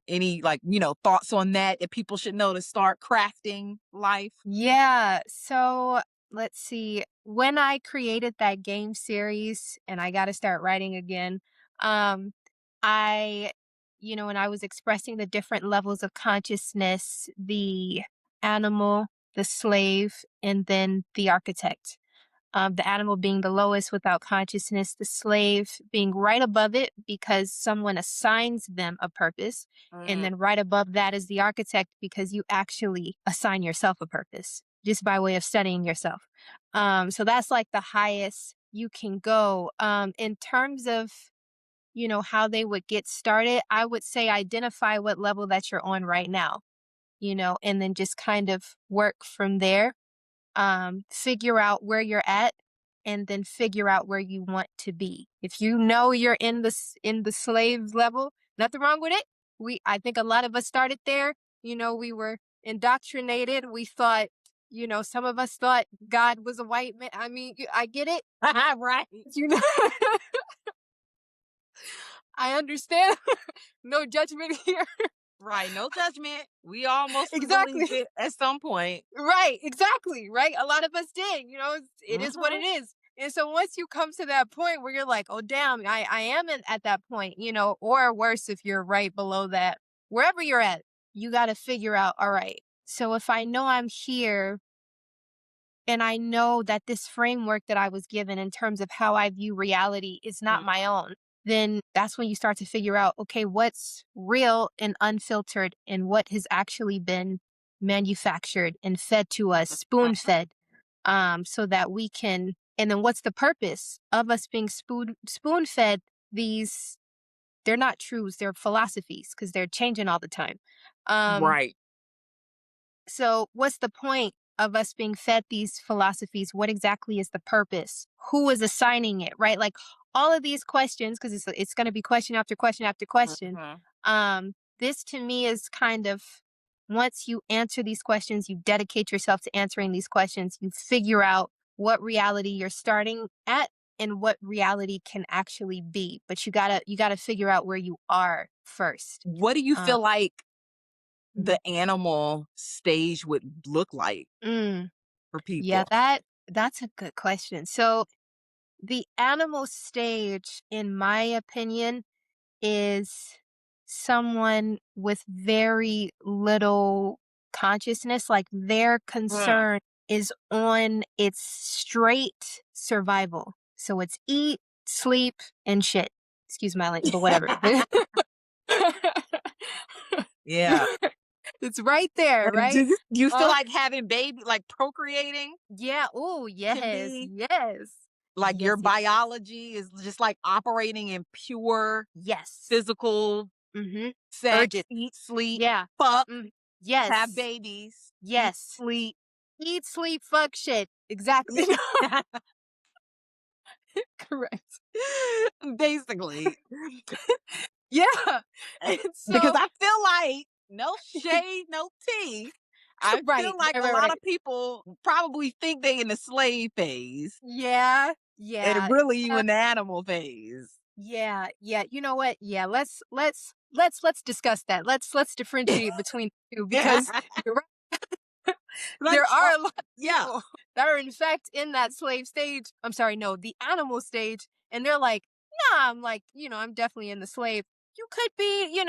any, like, thoughts on that that people should know to start crafting life. Yeah. So let's see. When I created that game series and I got to start writing again, um, I, when I was expressing the different levels of consciousness, the animal, the slave, and then the architect. The animal being the lowest without consciousness, the slave being right above it because someone assigns them a purpose. And Mm, then right above that is the architect because you actually assign yourself a purpose just by way of studying yourself. So that's like the highest you can go. In terms of, how they would get started, I would say identify what level that you're on right now, and then just kind of work from there. Figure out where you're at and then figure out where you want to be. If you know you're in the slave level, nothing wrong with it. I think a lot of us started there. We were indoctrinated. We thought, some of us thought God was a white man. I mean, I get it. right. You know, I understand. No judgment here. Right. No judgment. We all mostly Exactly. believed it at some point. Right, exactly, right? A lot of us did, it is what Hmm. it is. And so once you come to that point where you're like, oh, damn, I am at that point, or worse, if you're right below that, wherever you're at, you got to figure out, all right, so if I know I'm here and I know that this framework that I was given in terms of how I view reality is not my own, then that's when you start to figure out, okay, what's real and unfiltered and what has actually been manufactured and fed to us, spoon fed, so that we can, and then what's the purpose of us being spoon fed these, they're not truths, they're philosophies because they're changing all the time. Um, Right. so, what's the point of us being fed these philosophies? What exactly is the purpose? Who is assigning it? Right? Like all of these questions, because it's going to be question after question after question. Hmm. This to me is kind of, once you answer these questions, you dedicate yourself to answering these questions. You figure out what reality you're starting at and what reality can actually be. But you gotta figure out where you are first. What do you Uh, feel like mm, the animal stage would look like mm. for Yeah, people? that's a good question. So the animal stage, in my opinion, is someone with very little consciousness. Like their Mm. concern is on its straight survival. So it's eat, sleep, and shit. Excuse my language, but whatever. Yeah. It's right there, And right? do you feel Uh, like having baby, like procreating, yeah. Oh, can yes, be yes, like yes, your yes, biology is just like operating in pure yes. physical Mm-hmm. sex, Urgent. eat, sleep, Yeah. fuck, Mm. have Yes. babies, eat, Yes. sleep. Eat, sleep, fuck shit. Exactly. Correct. Basically. Yeah. Eh, And because so I feel like no shade, no tea. I right, feel right, like a right, lot right. of people probably think they in the slave phase, Yeah, and yeah, really you yeah, in the animal phase. yeah, yeah. You know what? Yeah, let's discuss that. Let's differentiate between the two because you're right. Like, There are a lot of yeah, people that are in fact in that slave stage. I'm sorry, no, the animal stage, and they're like, nah, I'm like, I'm definitely in the slave. You could be,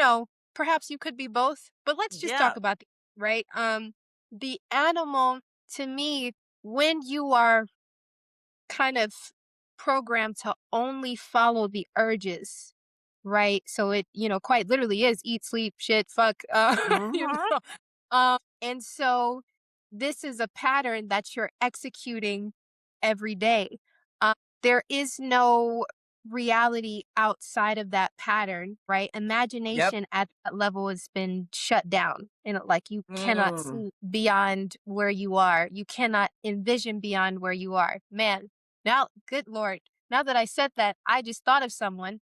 perhaps you could be both, but let's just yeah. talk about right? The animal, to me, when you are kind of programmed to only follow the urges, right? So it, quite literally is eat, sleep, shit, fuck, Mhm. and so this is a pattern that you're executing every day. There is no reality outside of that pattern, right? Yep. Imagination at that level has been shut down. And like you cannot Mm. see beyond where you are. You cannot envision beyond where you are. Man, now, good Lord. Now that I said that, I just thought of someone.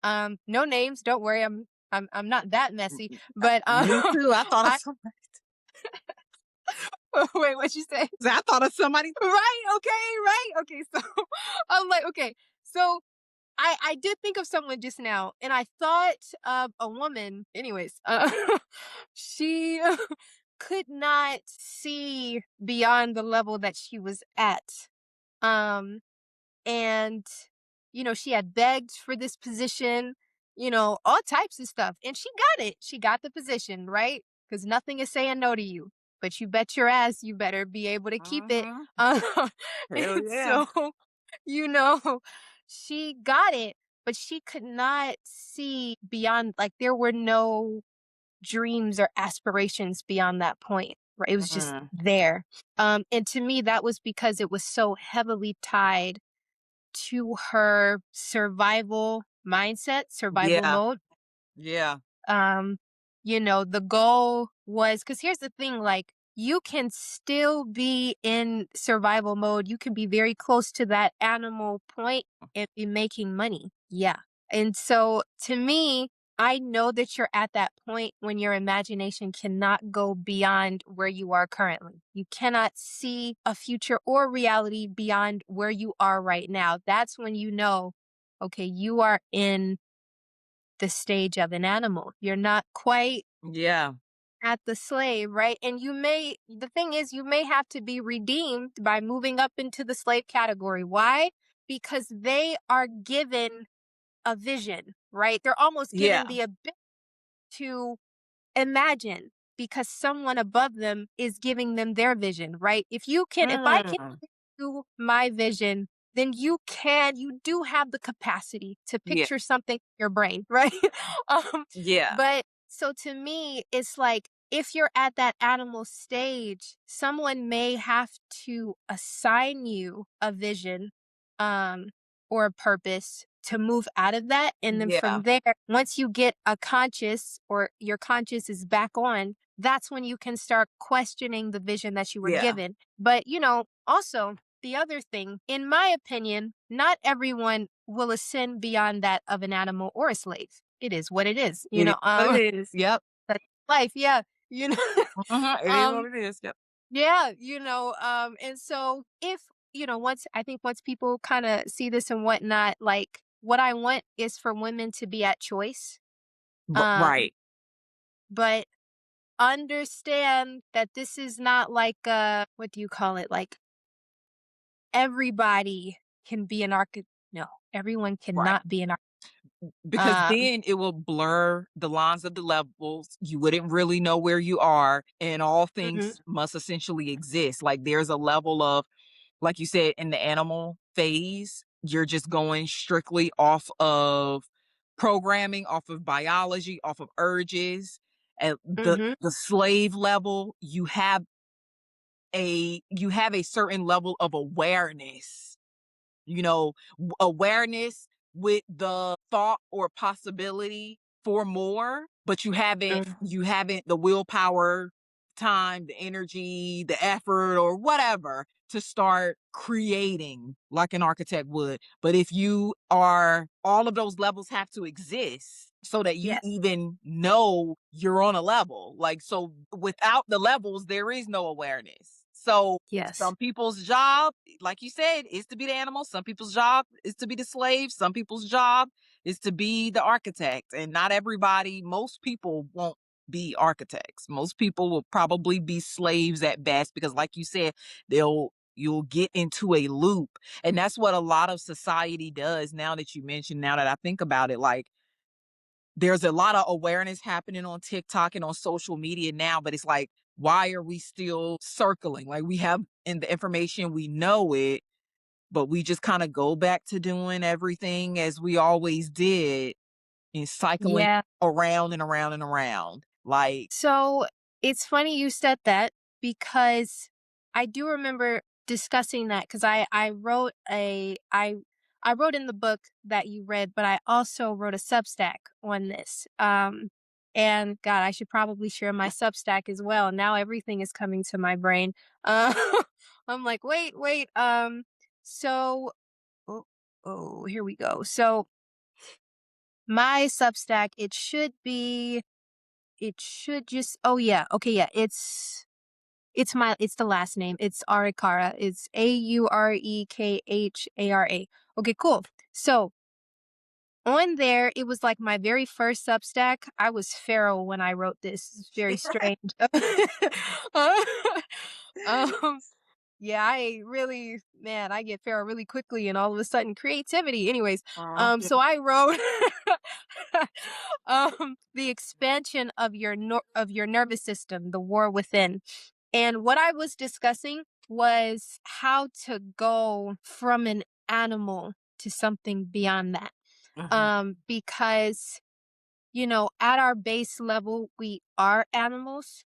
No names, don't worry. I'm not that messy. But Me too. I thought of I somebody. wait, what you say? I thought of somebody. Right, okay, right. Okay, so I'm like, okay. So I did think of someone just now, and I thought of a woman. Anyways, she could not see beyond the level that she was at. Um, and she had begged for this position, all types of stuff, and she got it. She got the position, right? Because nothing is saying no to you. But you bet your ass you better be able to keep it. Mhm. Uh, Hell and yeah. so you know, she got it, but she could not see beyond, like, there were no dreams or aspirations beyond that point, right? It was just Mm. there. And to me, that was because it was so heavily tied to her survival mindset, survival Yeah. mode. Yeah. um the goal was, because here's the thing, like, you can still be in survival mode, you can be very close to that animal point and be making money, yeah. And so to me, I know that you're at that point when your imagination cannot go beyond where you are currently. You cannot see a future or reality beyond where you are right now. That's when okay, you are in the stage of an animal. You're not quite Yeah. at the slave, right? And the thing is, you may have to be redeemed by moving up into the slave category. Why? Because they are given a vision, right? They're almost given Yeah. the ability to imagine, because someone above them is giving them their vision, right? If I can Mm. give you my vision, then you do have the capacity to Yeah. picture something in your brain, right? um, Yeah. but so to me, it's like, if you're at that animal stage, someone may have to assign you a vision, um, or a purpose to move out of that. And then Yeah. from there, once you get a conscious, or your conscious is back on, that's when you can start questioning the vision that you were Yeah. given. But, also, the other thing, in my opinion, not everyone will ascend beyond that of an animal or a slave. It is what it is, It is what it is. Yep. that's life. Yeah. You know, Mhm. It is what um, it is. Yep. yeah, and so, if, once people kind of see this and whatnot, like, what I want is for women to be at choice. Um, Right. but understand that this is not like, what do you call it? Like, everybody can be an architect. No, everyone Right. cannot be an Because um then it will blur the lines of the levels. You wouldn't really know where you are, and all mhm, things must essentially exist. Like there's a level of, like you said, in the animal phase, you're just going strictly off of programming, off of biology, off of urges. At mhm, the slave level, you have a certain level of awareness, awareness with the thought or possibility for more, but mm, you haven't the willpower, time, the energy, the effort, or whatever to start creating like an architect would. But if you are, all of those levels have to exist so that you yes, even know you're on a level. Like, so without the levels, there is no awareness. So yes, some people's job, like you said, is to be the animal. Some people's job is to be the slave. Some people's job is to be the architect. And not everybody, most people won't be architects. Most people will probably be slaves at best because, like you said, you'll get into a loop. And that's what a lot of society does now that you mentioned, now that I think about it. Like, there's a lot of awareness happening on TikTok and on social media now, but it's like, why are we still circling? Like, we have in the information, we know it, but we just kind of go back to doing everything as we always did and cycling yeah. around and around and around. Like, So it's funny you said that, because I do remember discussing that, because I wrote I wrote in the book that you read, but I also wrote a Substack on this. And God, I should probably share my Substack as well. Now everything is coming to my brain. Uh, I'm like, wait. So, oh, here we go. So my Substack, it should just, oh yeah, okay, yeah, it's the last name. It's Arekara. It's Aurekhara. Okay, cool. So on there, it was like my very first Substack. I was feral when I wrote this. It's very strange. Uh, um, yeah, I really, man, I get feral really quickly, and all of a sudden, creativity. Anyways, Mhm. so I wrote the expansion of of your nervous system, the war within. And what I was discussing was how to go from an animal to something beyond that. Mhm. Because, at our base level, we are animals.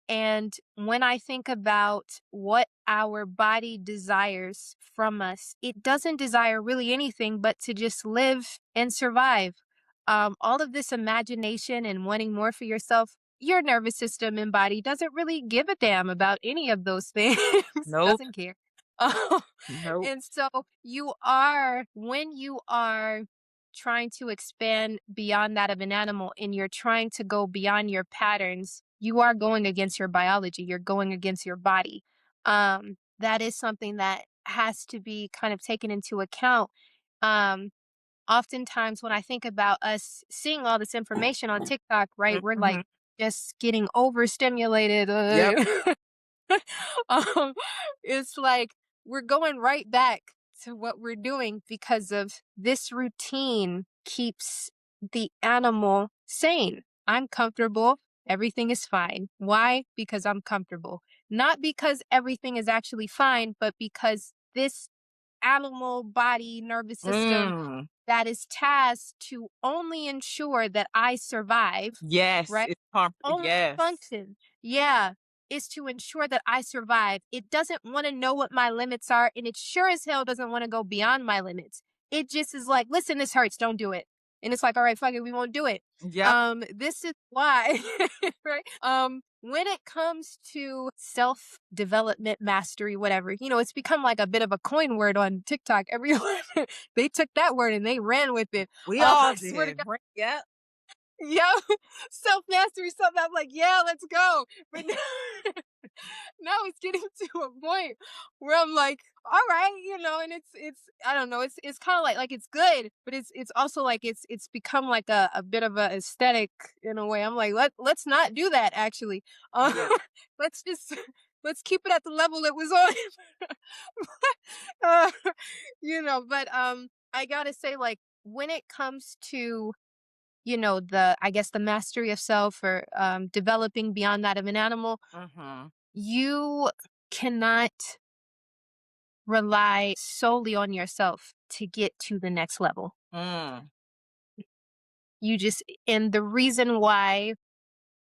And when I think about what our body desires from us, it doesn't desire really anything but to just live and survive. All of this imagination and wanting more for yourself, your nervous system and body doesn't really give a damn about any of those things, Nope. doesn't care. Uh, Nope. and so when you are trying to expand beyond that of an animal and you're trying to go beyond your patterns, you are going against your biology. You're going against your body. That is something that has to be kind of taken into account. Um, Oftentimes, when I think about us seeing all this information on TikTok, right, we're like Mhm. just getting overstimulated. Yep. um, it's like we're going right back to what we're doing because of this routine keeps the animal sane. I'm comfortable. Everything is fine. Why? Because I'm comfortable. Not because everything is actually fine, but because this animal body nervous system Mm. that is tasked to only ensure that I survive, Yes, right? it's Only yes. function, yeah, is to ensure that I survive. It doesn't want to know what my limits are, and it sure as hell doesn't want to go beyond my limits. It just is like, listen, this hurts, don't do it. And it's like, all right, fuck it, we won't do it. Yep. This is why, right? When it comes to self development, mastery, whatever, it's become like a bit of a coin word on TikTok. Everyone, they took that word and they ran with it. We all I swear to did. Right. Yep. yeah, self mastery, something. I'm like, yeah, let's go. But now, now it's getting to a point where I'm like, all right, and it's I don't know, it's kind of like it's good, but it's also like it's become like a bit of a aesthetic in a way. I'm like, let's not do that actually. Uh, Yeah. let's just let's keep it at the level it was on. uh, but I gotta say, like, when it comes to the I guess the mastery of self or developing beyond that of an animal, Mhm. you cannot rely solely on yourself to get to the next level. Mm. You just and the reason why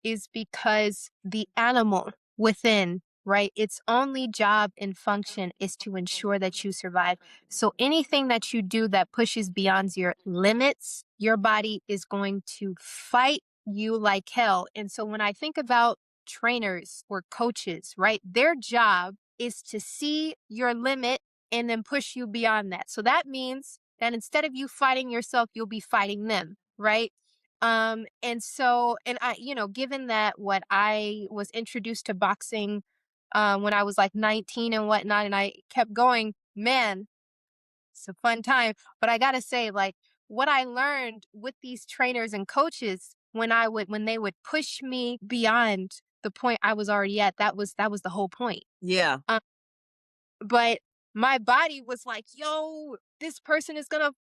is because the animal within, right? Its only job and function is to ensure that you survive. So anything that you do that pushes beyond your limits, your body is going to fight you like hell. And so when I think about trainers or coaches, right? Their job is to see your limit and then push you beyond that. So that means that instead of you fighting yourself, you'll be fighting them, right? And I, given that what I was introduced to boxing when I was like 19 and whatnot, and I kept going, man, it's a fun time. But I gotta say, like, what I learned with these trainers and coaches when they would push me beyond the point I was already at, that was the whole point. Yeah. Um, but my body was like, yo, this person is gonna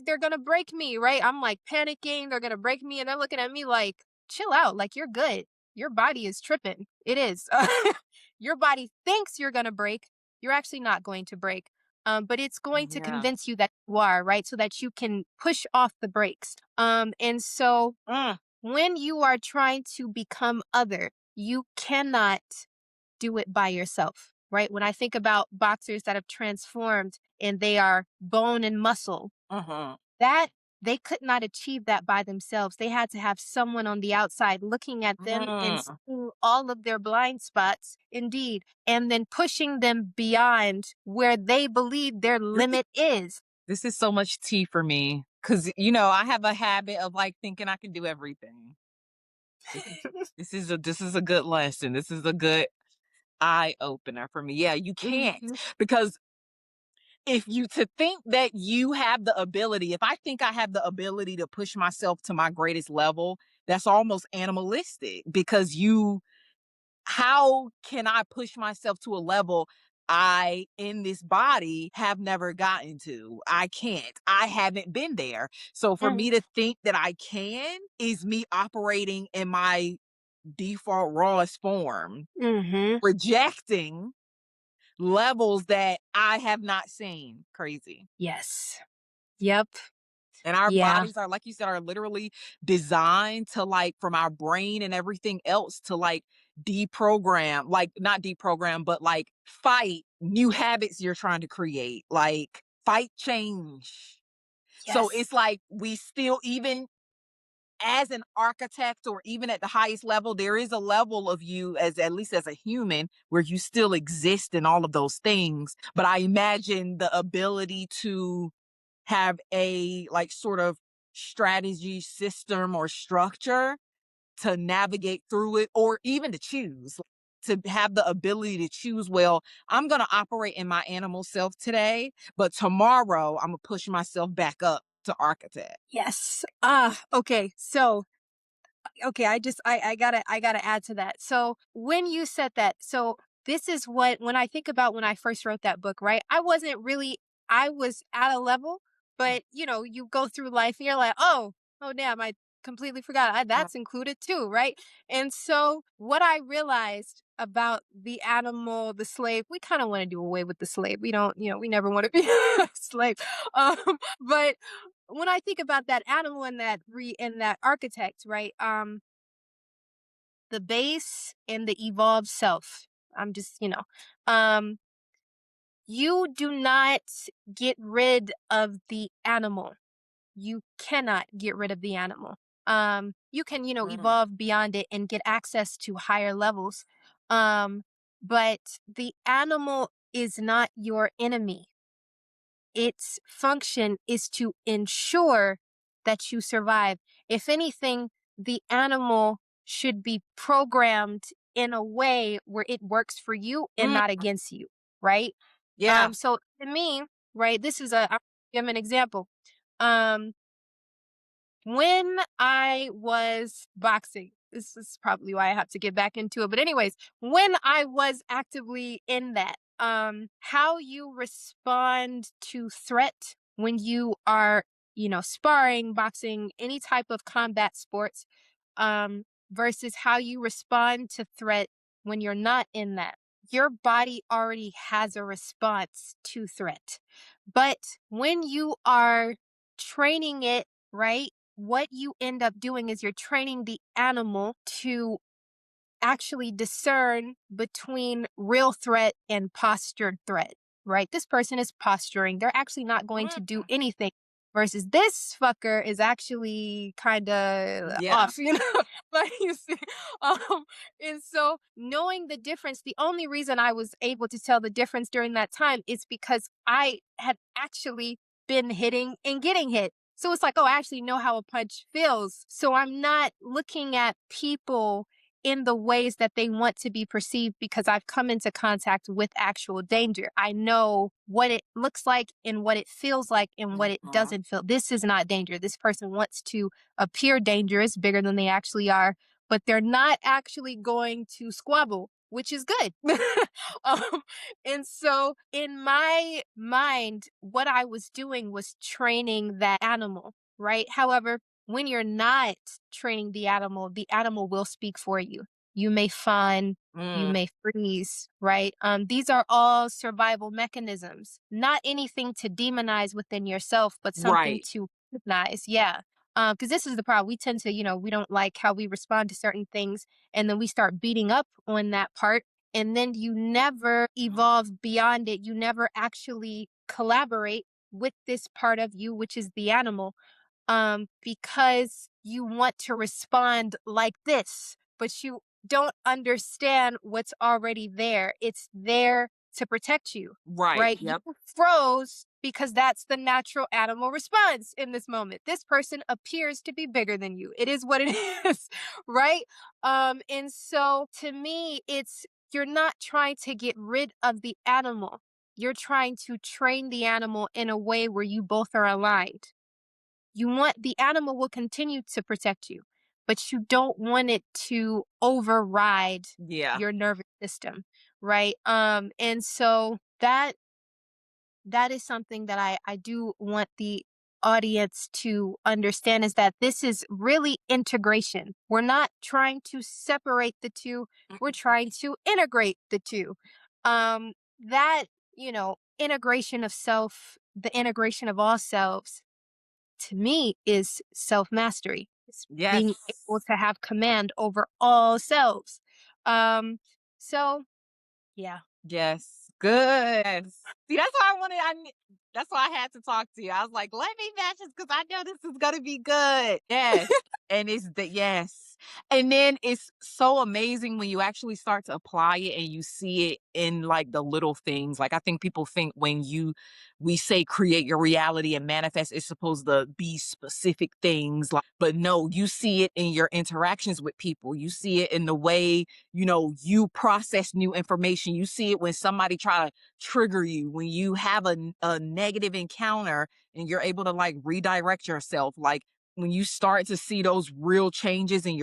they're gonna break me, right? I'm like panicking, they're gonna break me, and they're looking at me like, chill out, like you're good. Your body is tripping. It is. Your body thinks you're gonna break. You're actually not going to break. But it's going to Yeah. convince you that you are, right? So that you can push off the brakes. And so Mm. when you are trying to become other, you cannot do it by yourself. right? When I think about boxers that have transformed and they are bone and muscle, Mhm. that they could not achieve that by themselves. They had to have someone on the outside looking at them and Mm. seeing all of their blind spots, indeed, and then pushing them beyond where they believe their This is limit is. this is so much tea for me because I have a habit of like thinking I can do everything. This is this is a good lesson. This is a good eye opener for me. Yeah, you can't Mhm. because if you to think that you have the ability, if I think I have the ability to push myself to my greatest level, that's almost animalistic because how can I push myself to a level I in this body have never gotten to? I can't. I haven't been there. So for Mm. me to think that I can is me operating in my default rawest form, Mhm. rejecting levels that I have not seen. Crazy. Yes. Yep. And our Yeah. bodies are, like you said, are literally designed to like from our brain and everything else to like deprogram, like not deprogram, but like fight new habits you're trying to create, like fight change. So Yes. it's like we still, even as an architect or even at the highest level, there is a level of you as at least as a human where you still exist in all of those things. But I imagine the ability to have a like sort of strategy system or structure to navigate through it or even to choose, to have the ability to choose, well, I'm going to operate in my animal self today, but tomorrow I'm going to push myself back up to architect. Yes. Okay. So okay, I gotta add to that. So when you said that, so this is what, when I think about when I first wrote that book, right? I wasn't really, I was at a level, but you go through life and you're like, oh damn, I completely forgot. That's included too, right? And so what I realized about the animal, the slave, we kind of want to do away with the slave. We don't, we never want to be a slave. Um, but when I think about that animal and that architect, right? The base and the evolved self. I'm just, you do not get rid of the animal. You cannot get rid of the animal. You can, Mm, evolve beyond it and get access to higher levels. But the animal is not your enemy. Its function is to ensure that you survive. If anything, the animal should be programmed in a way where it works for you and mm, not against you, right? yeah. So to me, right, I'll give an example. Um, when I was boxing, this is probably why I have to get back into it. But anyways, when I was actively in that, how you respond to threat when you are, sparring, boxing, any type of combat sports, versus how you respond to threat when you're not in that. Your body already has a response to threat. But when you are training it, right? What you end up doing is you're training the animal to actually discern between real threat and postured threat, right? This person is posturing. They're actually not going to do Mm, anything versus this fucker is actually kind of yeah. off, like you see. Um, and so knowing the difference, the only reason I was able to tell the difference during that time is because I had actually been hitting and getting hit. So it's like, oh, I actually know how a punch feels. So I'm not looking at people in the ways that they want to be perceived because I've come into contact with actual danger. I know what it looks like and what it feels like and what it Mhm. doesn't feel. This is not danger. This person wants to appear dangerous, bigger than they actually are, but they're not actually going to squabble, which is good. um, and so, in my mind, what I was doing was training that animal, right? However, when you're not training the animal will speak for you. You may fawn, you Mm, may freeze, right? These are all survival mechanisms, not anything to demonize within yourself, but something right. to recognize. Yeah. Because this is the problem. We tend to, we don't like how we respond to certain things, and then we start beating up on that part. and then you never evolve beyond it. You never actually collaborate with this part of you, which is the animal, because you want to respond like this, but you don't understand what's already there. It's there to protect you, Right. right? You Yep. froze because that's the natural animal response in this moment. This person appears to be bigger than you. It is what it is, right? And so to me, it's you're not trying to get rid of the animal. You're trying to train the animal in a way where you both are aligned. You want the animal will continue to protect you, but you don't want it to override Yeah. your nervous system, right? And so that is something that I do want the audience to understand is that this is really integration. We're not trying to separate the two, we're trying to integrate the two. That, integration of self, the integration of all selves to me is self mastery. It's being able Yes. to have command over all selves. Um, so yeah. Yes. Good. See, that's why I wanted. That's why I had to talk to you. I was like, let me match this because I know this is gonna be good. Yes. And it's the yes. And then it's so amazing when you actually start to apply it and you see it in like the little things. Like I think people think when we say create your reality and manifest, it's supposed to be specific things. Like, but no, you see it in your interactions with people. You see it in the way you process new information. You see it when somebody try to trigger you, when you have a negative encounter and you're able to like redirect yourself. Like when you start to see those real changes in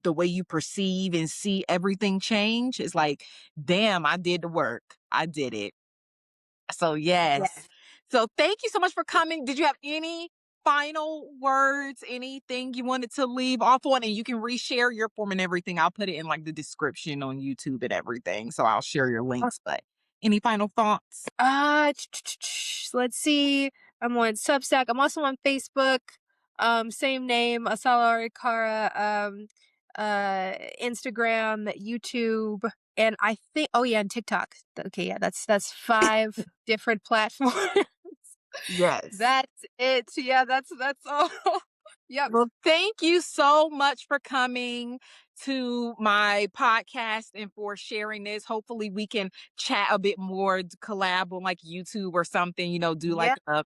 the way you perceive and see everything change, it's like, damn, I did the work. I did it. So yes. So thank you so much for coming. Did you have any final words, anything you wanted to leave off on? And you can reshare your form and everything. I'll put it in like the description on YouTube and everything. So I'll share your Uh, links. But any final thoughts? let's see. I'm on Substack. I'm also on Facebook. Same name, Asalah Instagram, YouTube, and I think and TikTok. Okay, yeah, that's 5 different platforms. Yes. That's it. Yeah, that's all. Yep. Well, thank you so much for coming to my podcast and for sharing this. Hopefully, we can chat a bit more, collab on like YouTube or something, do like Yeah. a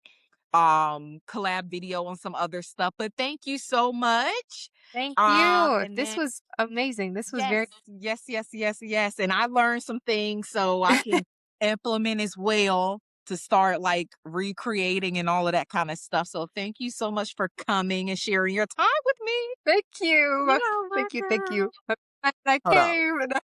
collab video on some other stuff. But thank you so much. Thank you. And This then was amazing. This was yes, very yes, yes, yes, yes. And I learned some things so I can implement as well to start like recreating and all of that kind of stuff. So thank you so much for coming and sharing your time with me. thank you. You're Thank you. Thank you. welcome. I'm glad I Hold on. came.